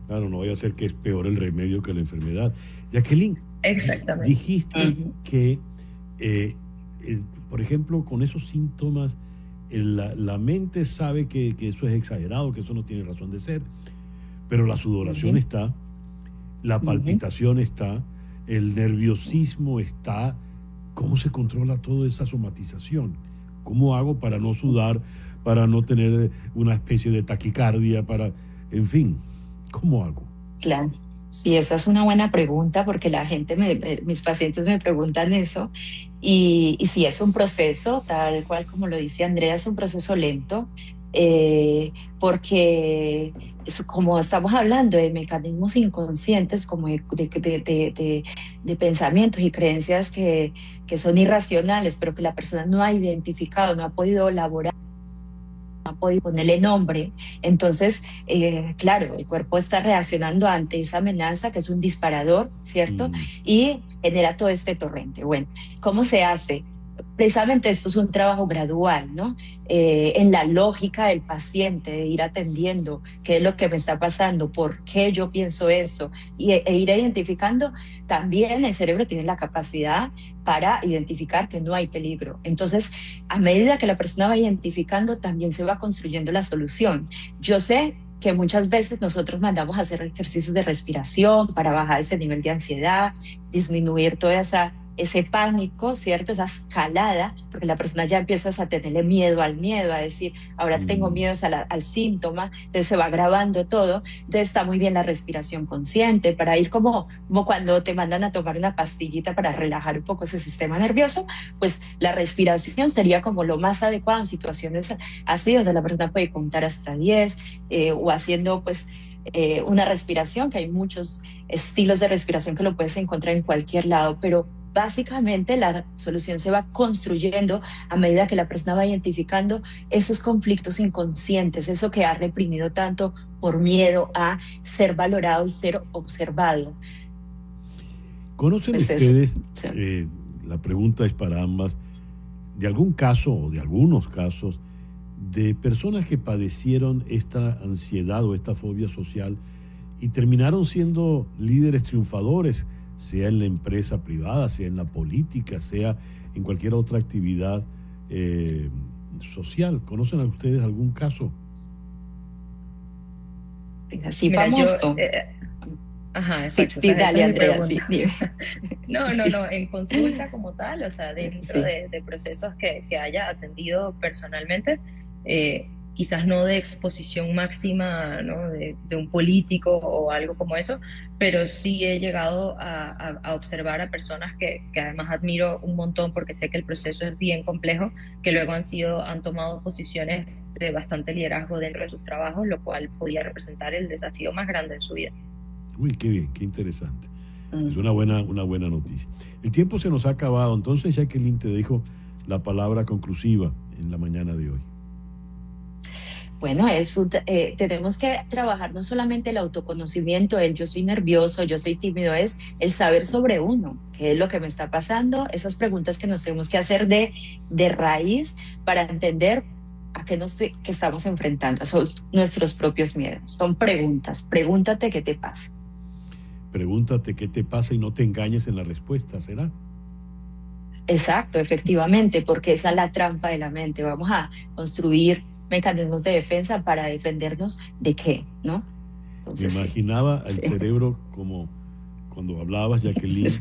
Claro, no vaya a ser que es peor el remedio que la enfermedad. Jacqueline, exactamente, dijiste que, por ejemplo, con esos síntomas, la mente sabe que eso es exagerado, que eso no tiene razón de ser, pero la sudoración está, la palpitación está, el nerviosismo está. ¿Cómo se controla toda esa somatización? ¿Cómo hago para no sudar, para no tener una especie de taquicardia, en fin, ¿cómo hago? Claro. Sí, esa es una buena pregunta porque la gente, mis pacientes me preguntan eso y sí, es un proceso, tal cual como lo dice Andrea, es un proceso lento, porque como estamos hablando de mecanismos inconscientes, como de pensamientos y creencias que son irracionales, pero que la persona no ha identificado, no ha podido elaborar, no ha podido ponerle nombre. Entonces, claro, el cuerpo está reaccionando ante esa amenaza que es un disparador, ¿cierto? Y genera todo este torrente. Bueno, ¿cómo se hace? Precisamente esto es un trabajo gradual, ¿no? En la lógica del paciente, de ir atendiendo qué es lo que me está pasando, por qué yo pienso eso, e ir identificando. También el cerebro tiene la capacidad para identificar que no hay peligro. Entonces, a medida que la persona va identificando, también se va construyendo la solución. Yo sé que muchas veces nosotros mandamos a hacer ejercicios de respiración para bajar ese nivel de ansiedad, disminuir toda ese pánico, ¿cierto? Esa escalada, porque la persona ya empieza a tenerle miedo al miedo, a decir, ahora tengo miedo al síntoma, entonces se va agravando todo. Entonces está muy bien la respiración consciente para ir como cuando te mandan a tomar una pastillita para relajar un poco ese sistema nervioso, pues la respiración sería como lo más adecuado en situaciones así, donde la persona puede contar hasta 10, o haciendo pues una respiración, que hay muchos estilos de respiración que lo puedes encontrar en cualquier lado, pero básicamente la solución se va construyendo a medida que la persona va identificando esos conflictos inconscientes, eso que ha reprimido tanto por miedo a ser valorado y ser observado. ¿Conocen ustedes, la pregunta es para ambas, de algún caso o de algunos casos de personas que padecieron esta ansiedad o esta fobia social y terminaron siendo líderes triunfadores, sea en la empresa privada, sea en la política, sea en cualquier otra actividad social? ¿Conocen a ustedes algún caso? Así famoso. Exacto. Sí, dale, Andrea, sí. No, en consulta como tal, o sea, dentro de procesos que haya atendido personalmente, quizás no de exposición máxima, ¿no? de un político o algo como eso, pero sí he llegado a observar a personas que además admiro un montón porque sé que el proceso es bien complejo, que luego han tomado posiciones de bastante liderazgo dentro de sus trabajos, lo cual podía representar el desafío más grande de su vida. Uy, qué bien, qué interesante. Es una buena noticia. El tiempo se nos ha acabado, entonces Jacqueline te dejo la palabra conclusiva en la mañana de hoy. Bueno, tenemos que trabajar no solamente el autoconocimiento, el yo soy nervioso, yo soy tímido, es el saber sobre uno, qué es lo que me está pasando, esas preguntas que nos tenemos que hacer de raíz para entender a qué estamos enfrentando, son nuestros propios miedos, son preguntas, pregúntate qué te pasa. Pregúntate qué te pasa y no te engañes en la respuesta, ¿será? Exacto, efectivamente, porque esa es la trampa de la mente, vamos a construir mecanismos de defensa para defendernos de qué, ¿no? Entonces, me imaginaba el cerebro como cuando hablabas, Jacqueline,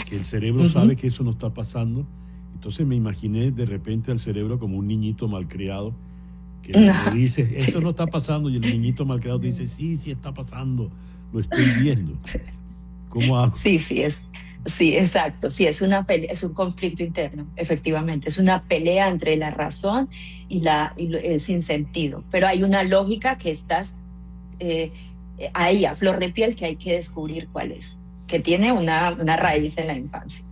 que el cerebro sabe que eso no está pasando. Entonces me imaginé de repente al cerebro como un niñito malcriado que le dice, eso no está pasando, y el niñito malcriado te dice, sí está pasando, lo estoy viendo. ¿Cómo hago? Sí, exacto. Sí, es una pelea, es un conflicto interno, efectivamente. Es una pelea entre la razón y el sinsentido. Pero hay una lógica que estás ahí, a flor de piel, que hay que descubrir cuál es, que tiene una raíz en la infancia.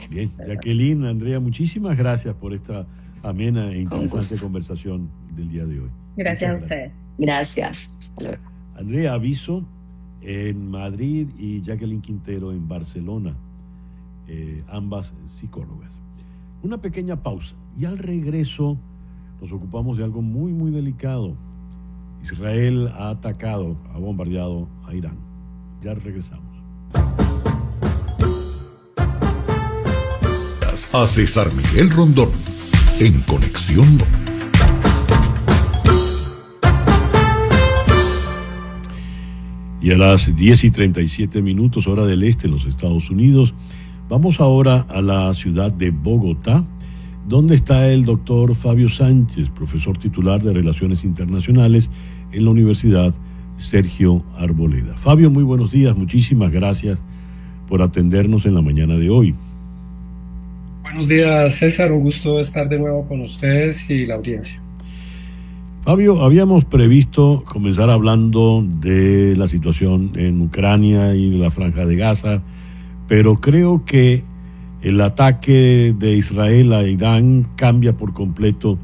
Bien, Jacqueline, Andrea, muchísimas gracias por esta amena e interesante conversación del día de hoy. Gracias a ustedes. Gracias. Andrea Aviso en Madrid y Jacqueline Quintero en Barcelona. ambas psicólogas. Una pequeña pausa y al regreso nos ocupamos de algo muy, muy delicado. Israel ha atacado, ha bombardeado a Irán. Ya regresamos. A César Miguel Rondón, en Conexión. Y a las 10:37, hora del este en los Estados Unidos, vamos ahora a la ciudad de Bogotá, donde está el doctor Fabio Sánchez, profesor titular de Relaciones Internacionales en la Universidad Sergio Arboleda. Fabio, muy buenos días, muchísimas gracias por atendernos en la mañana de hoy. Buenos días, César, un gusto estar de nuevo con ustedes y la audiencia. Fabio, habíamos previsto comenzar hablando de la situación en Ucrania y la Franja de Gaza, pero creo que el ataque de Israel a Irán cambia por completo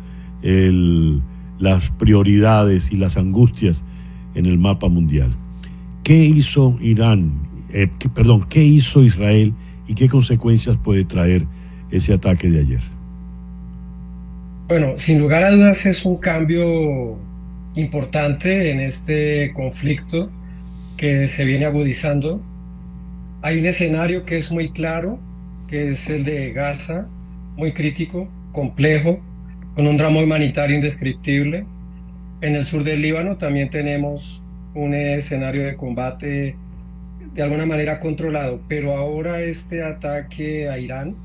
las prioridades y las angustias en el mapa mundial. ¿Qué hizo qué hizo Israel y qué consecuencias puede traer ese ataque de ayer? Bueno, sin lugar a dudas es un cambio importante en este conflicto que se viene agudizando. Hay un escenario que es muy claro, que es el de Gaza, muy crítico, complejo, con un drama humanitario indescriptible. En el sur del Líbano también tenemos un escenario de combate de alguna manera controlado, pero ahora este ataque a Irán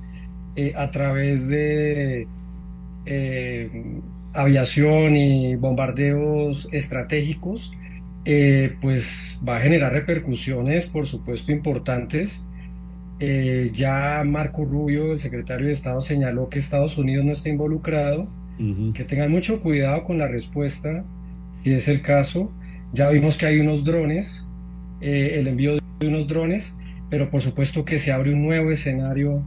a través de aviación y bombardeos estratégicos, pues va a generar repercusiones, por supuesto, importantes. Ya Marco Rubio, el secretario de Estado, señaló que Estados Unidos no está involucrado, que tengan mucho cuidado con la respuesta, si es el caso. Ya vimos que hay unos drones, el envío de unos drones, pero por supuesto que se abre un nuevo escenario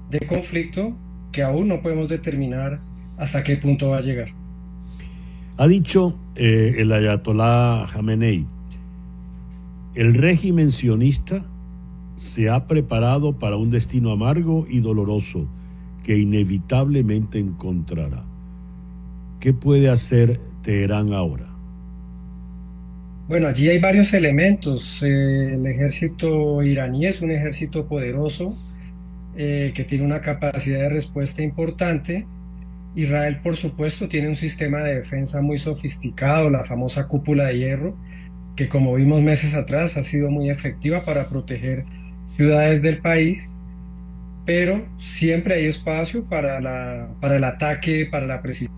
de conflicto que aún no podemos determinar hasta qué punto va a llegar. Ha dicho el ayatolá Jamenei, el régimen sionista se ha preparado para un destino amargo y doloroso que inevitablemente encontrará. ¿Qué puede hacer Teherán ahora? Bueno, allí hay varios elementos. El ejército iraní es un ejército poderoso que tiene una capacidad de respuesta importante. Israel, por supuesto, tiene un sistema de defensa muy sofisticado, la famosa cúpula de hierro, que como vimos meses atrás ha sido muy efectiva para proteger ciudades del país, pero siempre hay espacio para el ataque, para la precisión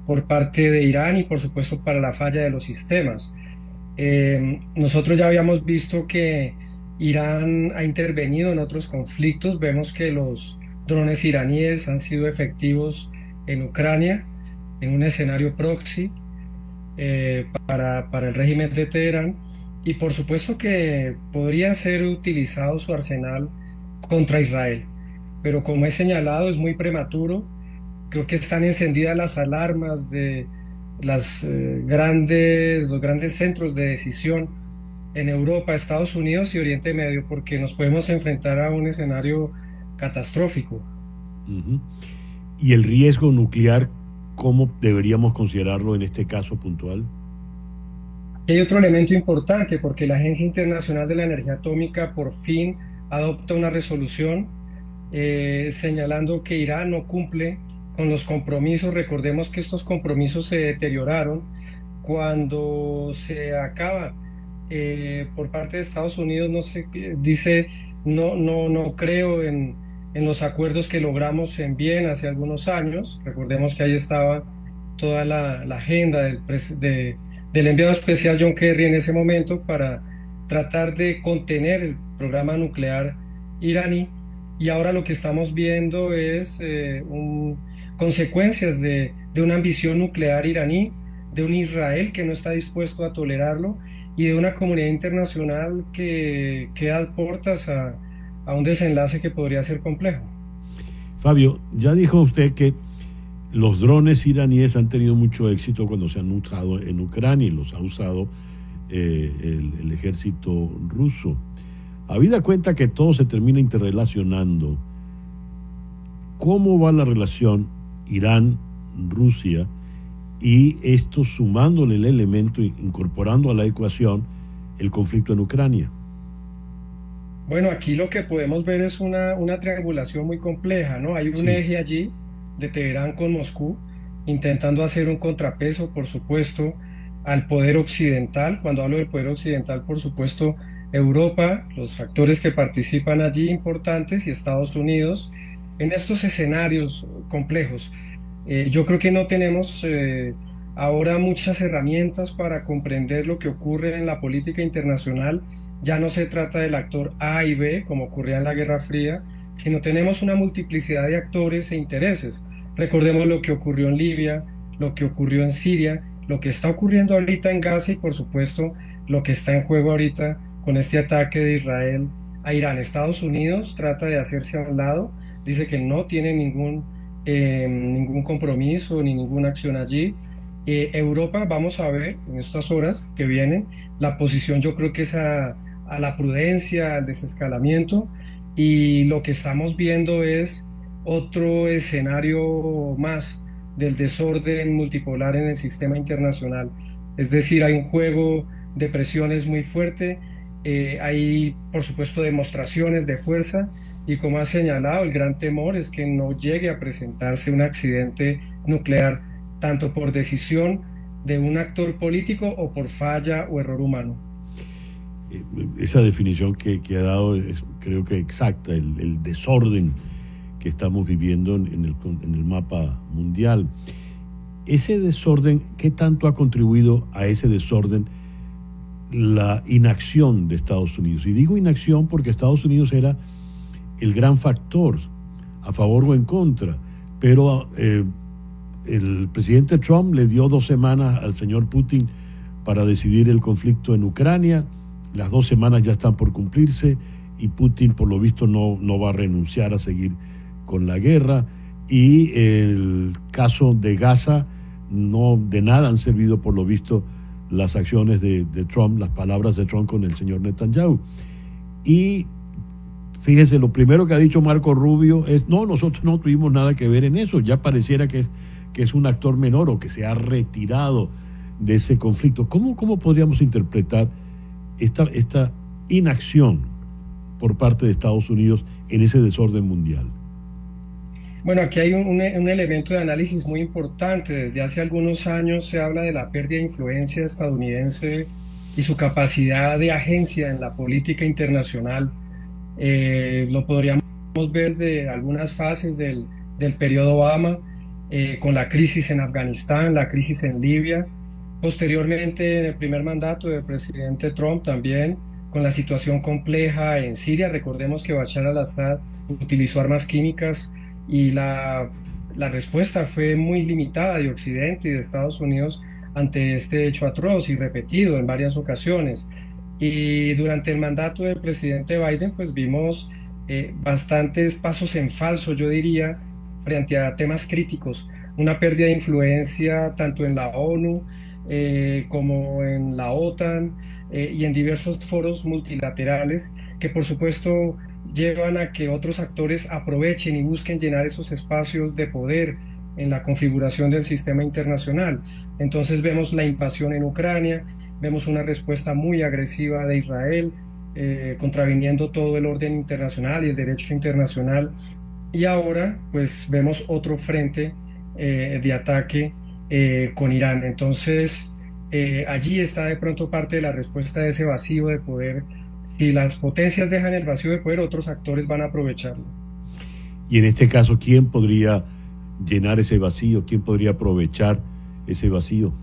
por parte de Irán y por supuesto para la falla de los sistemas. Nosotros ya habíamos visto que Irán ha intervenido en otros conflictos, vemos que los drones iraníes han sido efectivos en Ucrania, en un escenario proxy para el régimen de Teherán, y por supuesto que podría ser utilizado su arsenal contra Israel, pero como he señalado es muy prematuro. Creo que están encendidas las alarmas de los grandes centros de decisión en Europa, Estados Unidos y Oriente Medio, porque nos podemos enfrentar a un escenario catastrófico. ¿Y el riesgo nuclear, cómo deberíamos considerarlo en este caso puntual? Hay otro elemento importante, porque la Agencia Internacional de la Energía Atómica por fin adopta una resolución señalando que Irán no cumple con los compromisos. Recordemos que estos compromisos se deterioraron cuando se acaba por parte de Estados Unidos, no se dice, no creo en los acuerdos que logramos en Viena hace algunos años. Recordemos que ahí estaba toda la agenda del enviado especial John Kerry en ese momento para tratar de contener el programa nuclear iraní, y ahora lo que estamos viendo es consecuencias de una ambición nuclear iraní, de un Israel que no está dispuesto a tolerarlo y de una comunidad internacional que queda a puertas a un desenlace que podría ser complejo. Fabio, ya dijo usted que los drones iraníes han tenido mucho éxito cuando se han usado en Ucrania y los ha usado el ejército ruso. Habida cuenta que todo se termina interrelacionando, ¿cómo va la relación Irán-Rusia y esto sumándole el elemento, incorporando a la ecuación el conflicto en Ucrania? Bueno, aquí lo que podemos ver es una triangulación muy compleja, ¿no? Hay un eje allí de Teherán con Moscú, intentando hacer un contrapeso, por supuesto, al poder occidental. Cuando hablo del poder occidental, por supuesto, Europa, los factores que participan allí importantes, y Estados Unidos, en estos escenarios complejos. Yo creo que no tenemos ahora muchas herramientas para comprender lo que ocurre en la política internacional. Ya no se trata del actor A y B, como ocurría en la Guerra Fría, sino tenemos una multiplicidad de actores e intereses. Recordemos lo que ocurrió en Libia, lo que ocurrió en Siria, lo que está ocurriendo ahorita en Gaza y, por supuesto, lo que está en juego ahorita con este ataque de Israel a Irán. Estados Unidos trata de hacerse a un lado, dice que no tiene ningún compromiso ni ninguna acción allí. Europa, vamos a ver en estas horas que vienen, la posición yo creo que es a la prudencia, al desescalamiento, y lo que estamos viendo es otro escenario más del desorden multipolar en el sistema internacional. Es decir, hay un juego de presiones muy fuerte, hay por supuesto demostraciones de fuerza, y como ha señalado, el gran temor es que no llegue a presentarse un accidente nuclear, tanto por decisión de un actor político o por falla o error humano. Esa definición que ha dado es, creo que exacta, el desorden que estamos viviendo en el mapa mundial. Ese desorden, ¿qué tanto ha contribuido a ese desorden la inacción de Estados Unidos? Y digo inacción porque Estados Unidos era el gran factor, a favor o en contra, pero el presidente Trump le dio 2 semanas al señor Putin para decidir el conflicto en Ucrania. Las 2 semanas ya están por cumplirse y Putin, por lo visto, no va a renunciar a seguir con la guerra. Y el caso de Gaza, no de nada han servido, por lo visto, las acciones de Trump, las palabras de Trump con el señor Netanyahu. Y fíjese, lo primero que ha dicho Marco Rubio es: no, nosotros no tuvimos nada que ver en eso. Ya pareciera que es un actor menor o que se ha retirado de ese conflicto. ¿Cómo podríamos interpretar esta inacción por parte de Estados Unidos en ese desorden mundial? Bueno, aquí hay un elemento de análisis muy importante. Desde hace algunos años se habla de la pérdida de influencia estadounidense y su capacidad de agencia en la política internacional. Lo podríamos ver desde algunas fases del periodo Obama, con la crisis en Afganistán, la crisis en Libia, posteriormente en el primer mandato del presidente Trump también, con la situación compleja en Siria. Recordemos que Bashar al-Assad utilizó armas químicas y la respuesta fue muy limitada de Occidente y de Estados Unidos ante este hecho atroz y repetido en varias ocasiones. Y durante el mandato del presidente Biden, pues vimos bastantes pasos en falso, yo diría, frente a temas críticos, una pérdida de influencia tanto en la ONU como en la OTAN y en diversos foros multilaterales que por supuesto llevan a que otros actores aprovechen y busquen llenar esos espacios de poder en la configuración del sistema internacional. Entonces vemos la invasión en Ucrania, vemos una respuesta muy agresiva de Israel, contraviniendo todo el orden internacional y el derecho internacional. Y ahora pues vemos otro frente de ataque con Irán. Entonces allí está de pronto parte de la respuesta de ese vacío de poder. Si las potencias dejan el vacío de poder, otros actores van a aprovecharlo. Y en este caso, ¿quién podría llenar ese vacío? ¿Quién podría aprovechar ese vacío?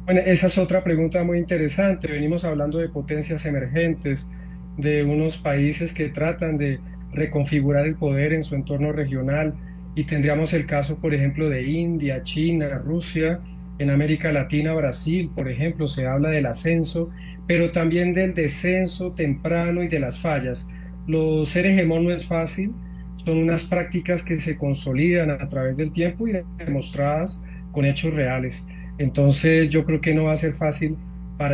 Bueno, esa es otra pregunta muy interesante. Venimos hablando de potencias emergentes, de unos países que tratan de reconfigurar el poder en su entorno regional, y tendríamos el caso, por ejemplo, de India, China, Rusia. En América Latina, Brasil, por ejemplo, se habla del ascenso, pero también del descenso temprano y de las fallas. Ser hegemón no es fácil, son unas prácticas que se consolidan a través del tiempo y demostradas con hechos reales. Entonces yo creo que no va a ser fácil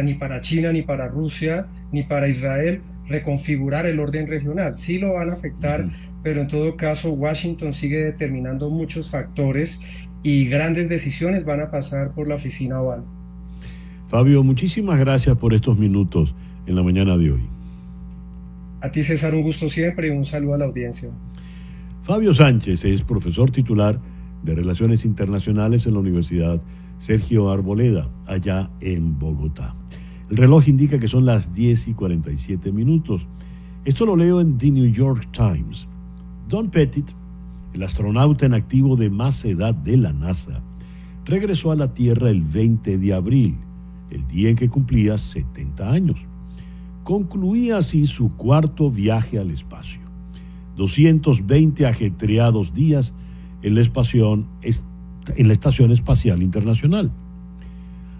ni para China, ni para Rusia, ni para Israel reconfigurar el orden regional. Sí lo van a afectar, pero en todo caso Washington sigue determinando muchos factores y grandes decisiones van a pasar por la oficina Oval. Fabio, muchísimas gracias por estos minutos en la mañana de hoy. A ti, César, un gusto siempre y un saludo a la audiencia. Fabio Sánchez es profesor titular de Relaciones Internacionales en la Universidad Sergio Arboleda, allá en Bogotá. El reloj indica que son las 10:47. Esto lo leo en The New York Times. Don Pettit, el astronauta en activo de más edad de la NASA, regresó a la Tierra el 20 de abril, el día en que cumplía 70 años. Concluía así su cuarto viaje al espacio. 220 ajetreados días en la Estación Espacial Internacional.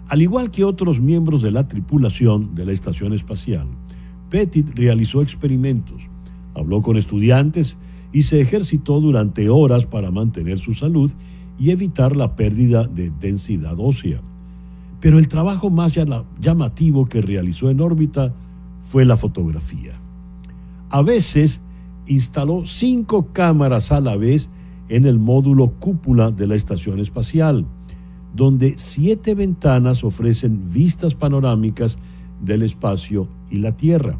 Al igual que otros miembros de la tripulación de la Estación Espacial, Pettit realizó experimentos, habló con estudiantes y se ejercitó durante horas para mantener su salud y evitar la pérdida de densidad ósea. Pero el trabajo más llamativo que realizó en órbita fue la fotografía. A veces instaló 5 cámaras a la vez en el módulo cúpula de la Estación Espacial, donde 7 ventanas ofrecen vistas panorámicas del espacio y la Tierra.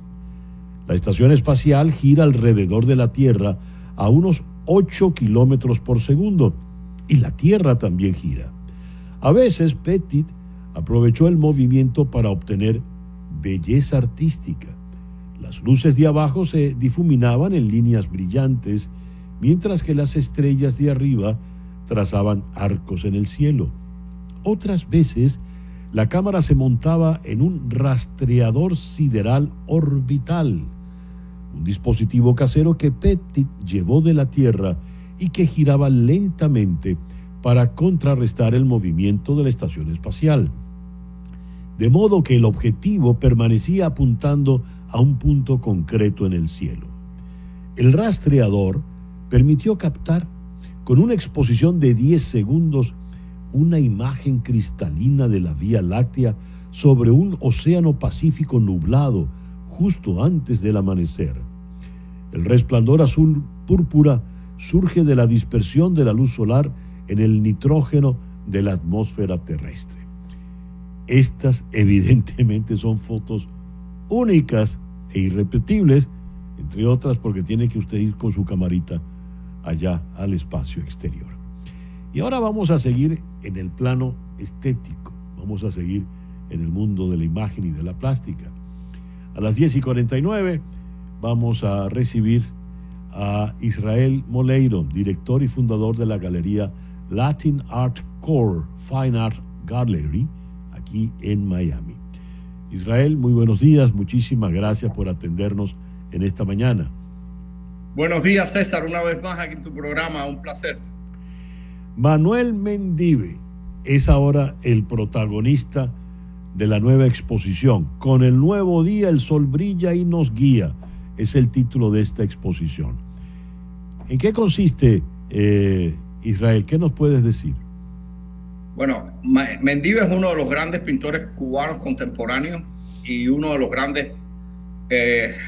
La Estación Espacial gira alrededor de la Tierra a unos 8 kilómetros por segundo, y la Tierra también gira. A veces Pettit aprovechó el movimiento para obtener belleza artística. Las luces de abajo se difuminaban en líneas brillantes, mientras que las estrellas de arriba trazaban arcos en el cielo. Otras veces, la cámara se montaba en un rastreador sideral orbital, un dispositivo casero que Pettit llevó de la Tierra y que giraba lentamente para contrarrestar el movimiento de la estación espacial. De modo que el objetivo permanecía apuntando a un punto concreto en el cielo. El rastreador permitió captar, con una exposición de 10 segundos, una imagen cristalina de la Vía Láctea sobre un océano Pacífico nublado justo antes del amanecer. El resplandor azul púrpura surge de la dispersión de la luz solar en el nitrógeno de la atmósfera terrestre. Estas evidentemente son fotos únicas e irrepetibles, entre otras porque tiene que usted ir con su camarita allá al espacio exterior. Y ahora vamos a seguir en el plano estético, vamos a seguir en el mundo de la imagen y de la plástica. A las 10:49 vamos a recibir a Israel Moleiro, director y fundador de la galería Latin Art Core Fine Art Gallery, aquí en Miami. Israel, muy buenos días, muchísimas gracias por atendernos en esta mañana. Buenos días, César, una vez más aquí en tu programa, un placer. Manuel Mendive es ahora el protagonista de la nueva exposición. Con el nuevo día el sol brilla y nos guía, es el título de esta exposición. ¿En qué consiste, Israel? ¿Qué nos puedes decir? Bueno, Mendive es uno de los grandes pintores cubanos contemporáneos y uno de los grandes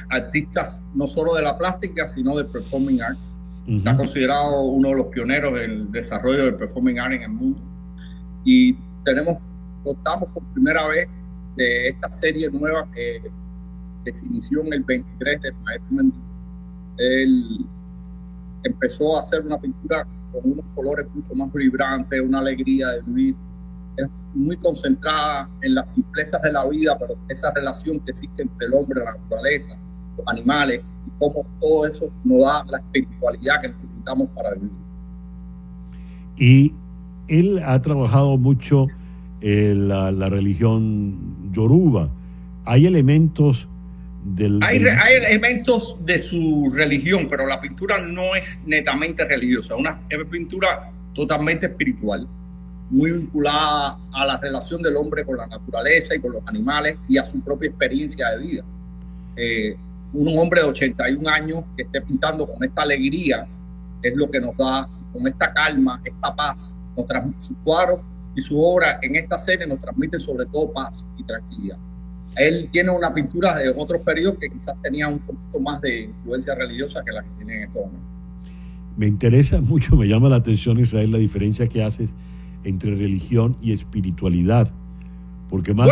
artistas, no solo de la plástica, sino del performing art. Está considerado uno de los pioneros en el desarrollo del performing art en el mundo. Y contamos por primera vez de esta serie nueva que se inició en el 23 del maestro Mendive. Él empezó a hacer una pintura con unos colores mucho más vibrantes, una alegría de vivir. Es muy concentrada en las simplezas de la vida, pero esa relación que existe entre el hombre y la naturaleza, los animales, y cómo todo eso nos da la espiritualidad que necesitamos para vivir. Y él ha trabajado mucho la religión yoruba. Hay elementos Hay elementos de su religión, pero la pintura no es netamente religiosa, es una pintura totalmente espiritual, muy vinculada a la relación del hombre con la naturaleza y con los animales y a su propia experiencia de vida. Un hombre de 81 años que esté pintando con esta alegría es lo que nos da, con esta calma, esta paz. Su cuadro y su obra en esta serie nos transmiten sobre todo paz y tranquilidad. Él tiene una pintura de otros periodos que quizás tenía un poquito más de influencia religiosa que la que tiene en estos momentos. Me interesa mucho, me llama la atención, Israel, la diferencia que haces entre religión y espiritualidad. Porque más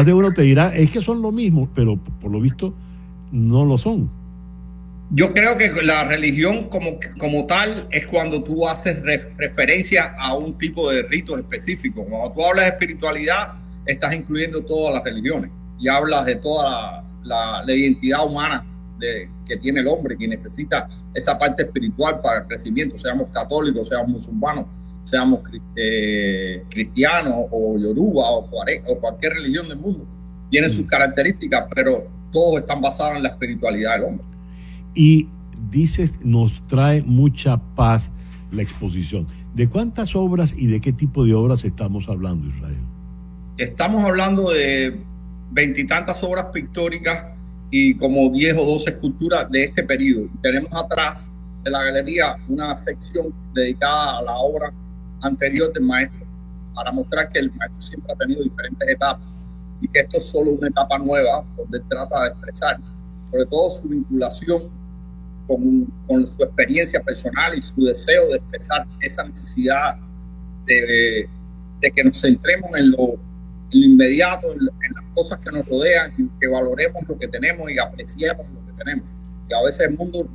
de uno te dirá, es que son lo mismo, pero por lo visto no lo son. Yo creo que la religión como tal es cuando tú haces referencia a un tipo de ritos específicos. Cuando tú hablas de espiritualidad, estás incluyendo todas las religiones y hablas de toda la identidad humana que tiene el hombre, que necesita esa parte espiritual para el crecimiento, seamos católicos, seamos musulmanos, seamos cristianos o yoruba o cualquier religión del mundo. Tiene sus características, pero todos están basados en la espiritualidad del hombre. Y dices, nos trae mucha paz la exposición. ¿De cuántas obras y de qué tipo de obras estamos hablando, Israel? Estamos hablando de 20 y tantas obras pictóricas y como 10 o 12 esculturas de este periodo. Tenemos atrás de la galería una sección dedicada a la obra anterior del maestro, para mostrar que el maestro siempre ha tenido diferentes etapas y que esto es solo una etapa nueva donde trata de expresar sobre todo su vinculación con su experiencia personal y su deseo de expresar esa necesidad de que nos centremos en lo inmediato, en las cosas que nos rodean, y que valoremos lo que tenemos y apreciemos lo que tenemos. Y a veces el mundo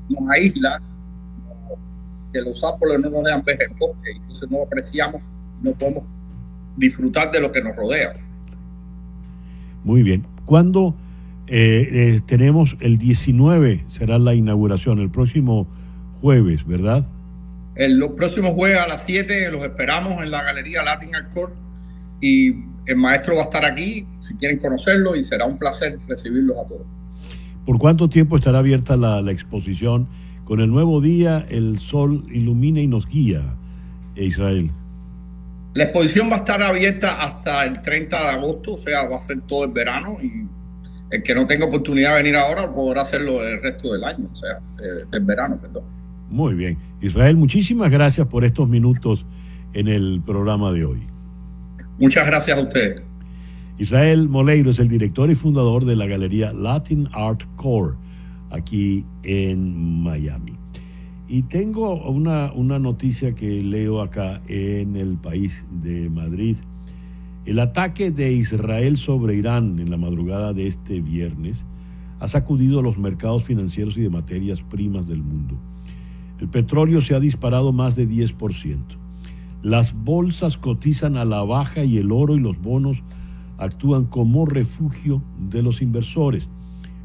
nos aísla, que los árboles no nos dejan ver el bosque, entonces no apreciamos, no podemos disfrutar de lo que nos rodea. Muy bien. ¿Cuándo tenemos el 19? Será la inauguración, el próximo jueves, ¿verdad? Los próximos jueves a las 7 los esperamos en la Galería Latin Art Court y el maestro va a estar aquí si quieren conocerlo y será un placer recibirlos a todos. ¿Por cuánto tiempo estará abierta la exposición? Con el nuevo día, el sol ilumina y nos guía, Israel. La exposición va a estar abierta hasta el 30 de agosto, o sea, va a ser todo el verano, y el que no tenga oportunidad de venir ahora podrá hacerlo el resto del año, o sea, del verano, perdón. Muy bien. Israel, muchísimas gracias por estos minutos en el programa de hoy. Muchas gracias a ustedes. Israel Moleiro es el director y fundador de la Galería Latin Art Core, aquí en Miami. Y tengo una noticia que leo acá en El País de Madrid. El ataque de Israel sobre Irán en la madrugada de este viernes ha sacudido los mercados financieros y de materias primas del mundo. El petróleo se ha disparado más de 10%. Las bolsas cotizan a la baja y el oro y los bonos actúan como refugio de los inversores.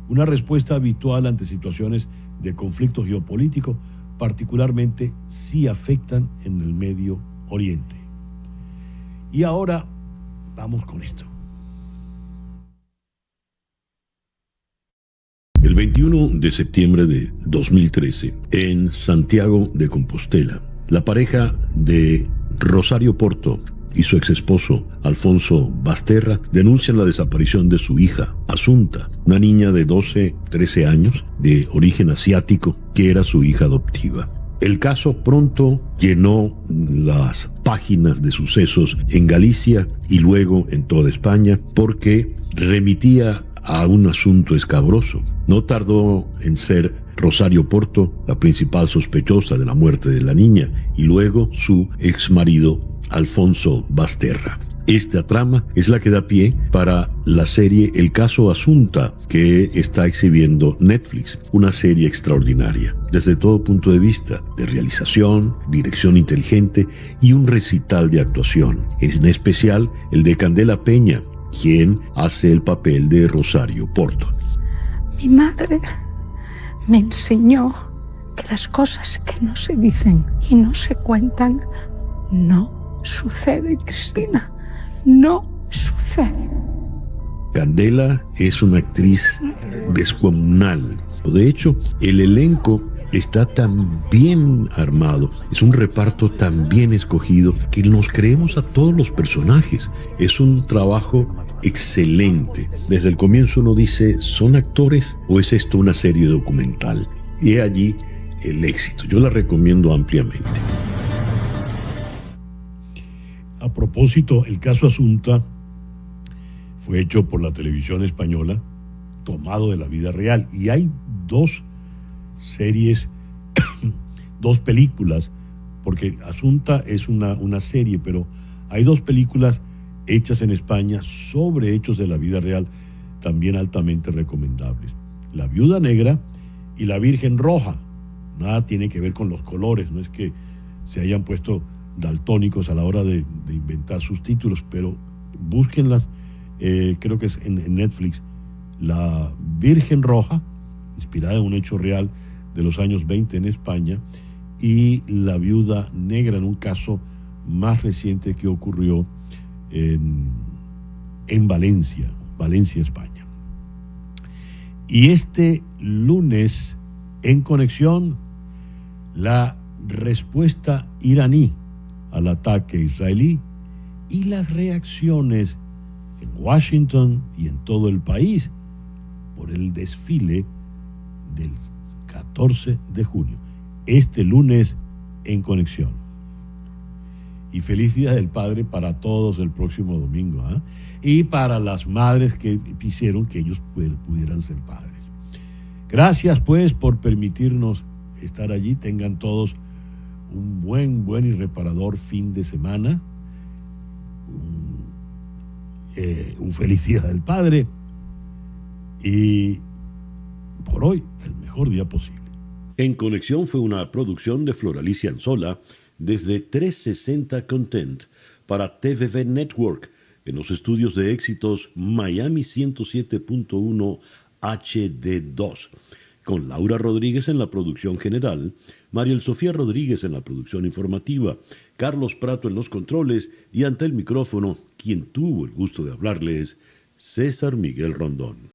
Una respuesta habitual ante situaciones de conflicto geopolítico, particularmente si afectan en el Medio Oriente. Y ahora vamos con esto. El 21 de septiembre de 2013, en Santiago de Compostela, la pareja de Rosario Porto y su exesposo Alfonso Basterra denuncian la desaparición de su hija, Asunta, una niña de 13 años de origen asiático que era su hija adoptiva. El caso pronto llenó las páginas de sucesos en Galicia y luego en toda España porque remitía a un asunto escabroso. No tardó en ser Rosario Porto la principal sospechosa de la muerte de la niña y luego su exmarido Alfonso Basterra. Esta trama es la que da pie para la serie El caso Asunta, que está exhibiendo Netflix, una serie extraordinaria, desde todo punto de vista, de realización, dirección inteligente y un recital de actuación, en especial el de Candela Peña, quien hace el papel de Rosario Porto. Mi madre me enseñó que las cosas que no se dicen y no se cuentan no sucede, Cristina, no sucede. Candela es una actriz descomunal. De hecho, el elenco está tan bien armado, es un reparto tan bien escogido que nos creemos a todos los personajes. Es un trabajo excelente. Desde el comienzo uno dice, ¿son actores o es esto una serie documental? Y he allí el éxito. Yo la recomiendo ampliamente. A propósito, el caso Asunta Fue hecho por la televisión española, tomado de la vida real. Y hay dos series, dos películas, porque Asunta es una serie, pero hay dos películas hechas en España sobre hechos de la vida real, también altamente recomendables. La Viuda Negra y La Virgen Roja. Nada tiene que ver con los colores, no es que se hayan puesto daltónicos a la hora de inventar sus títulos, pero búsquenlas, creo que es en Netflix. La Virgen Roja, inspirada en un hecho real de los años 20 en España, y La Viuda Negra, en un caso más reciente que ocurrió en Valencia, España. Y este lunes, en Conexión, la respuesta iraní al ataque israelí y las reacciones en Washington y en todo el país por el desfile del 14 de junio. Este lunes, en Conexión. Y feliz Día del Padre para todos el próximo domingo, ¿eh? Y para las madres que hicieron que ellos pudieran ser padres. Gracias pues por permitirnos estar allí. Tengan todos un buen y reparador fin de semana. Un feliz Día del Padre. Y por hoy, el mejor día posible. En Conexión fue una producción de Floralicia Anzola desde 360 Content para TVV Network en los estudios de éxitos Miami 107.1 HD2, con Laura Rodríguez en la producción general, Mariel Sofía Rodríguez en la producción informativa, Carlos Prato en los controles y ante el micrófono, quien tuvo el gusto de hablarles, César Miguel Rondón.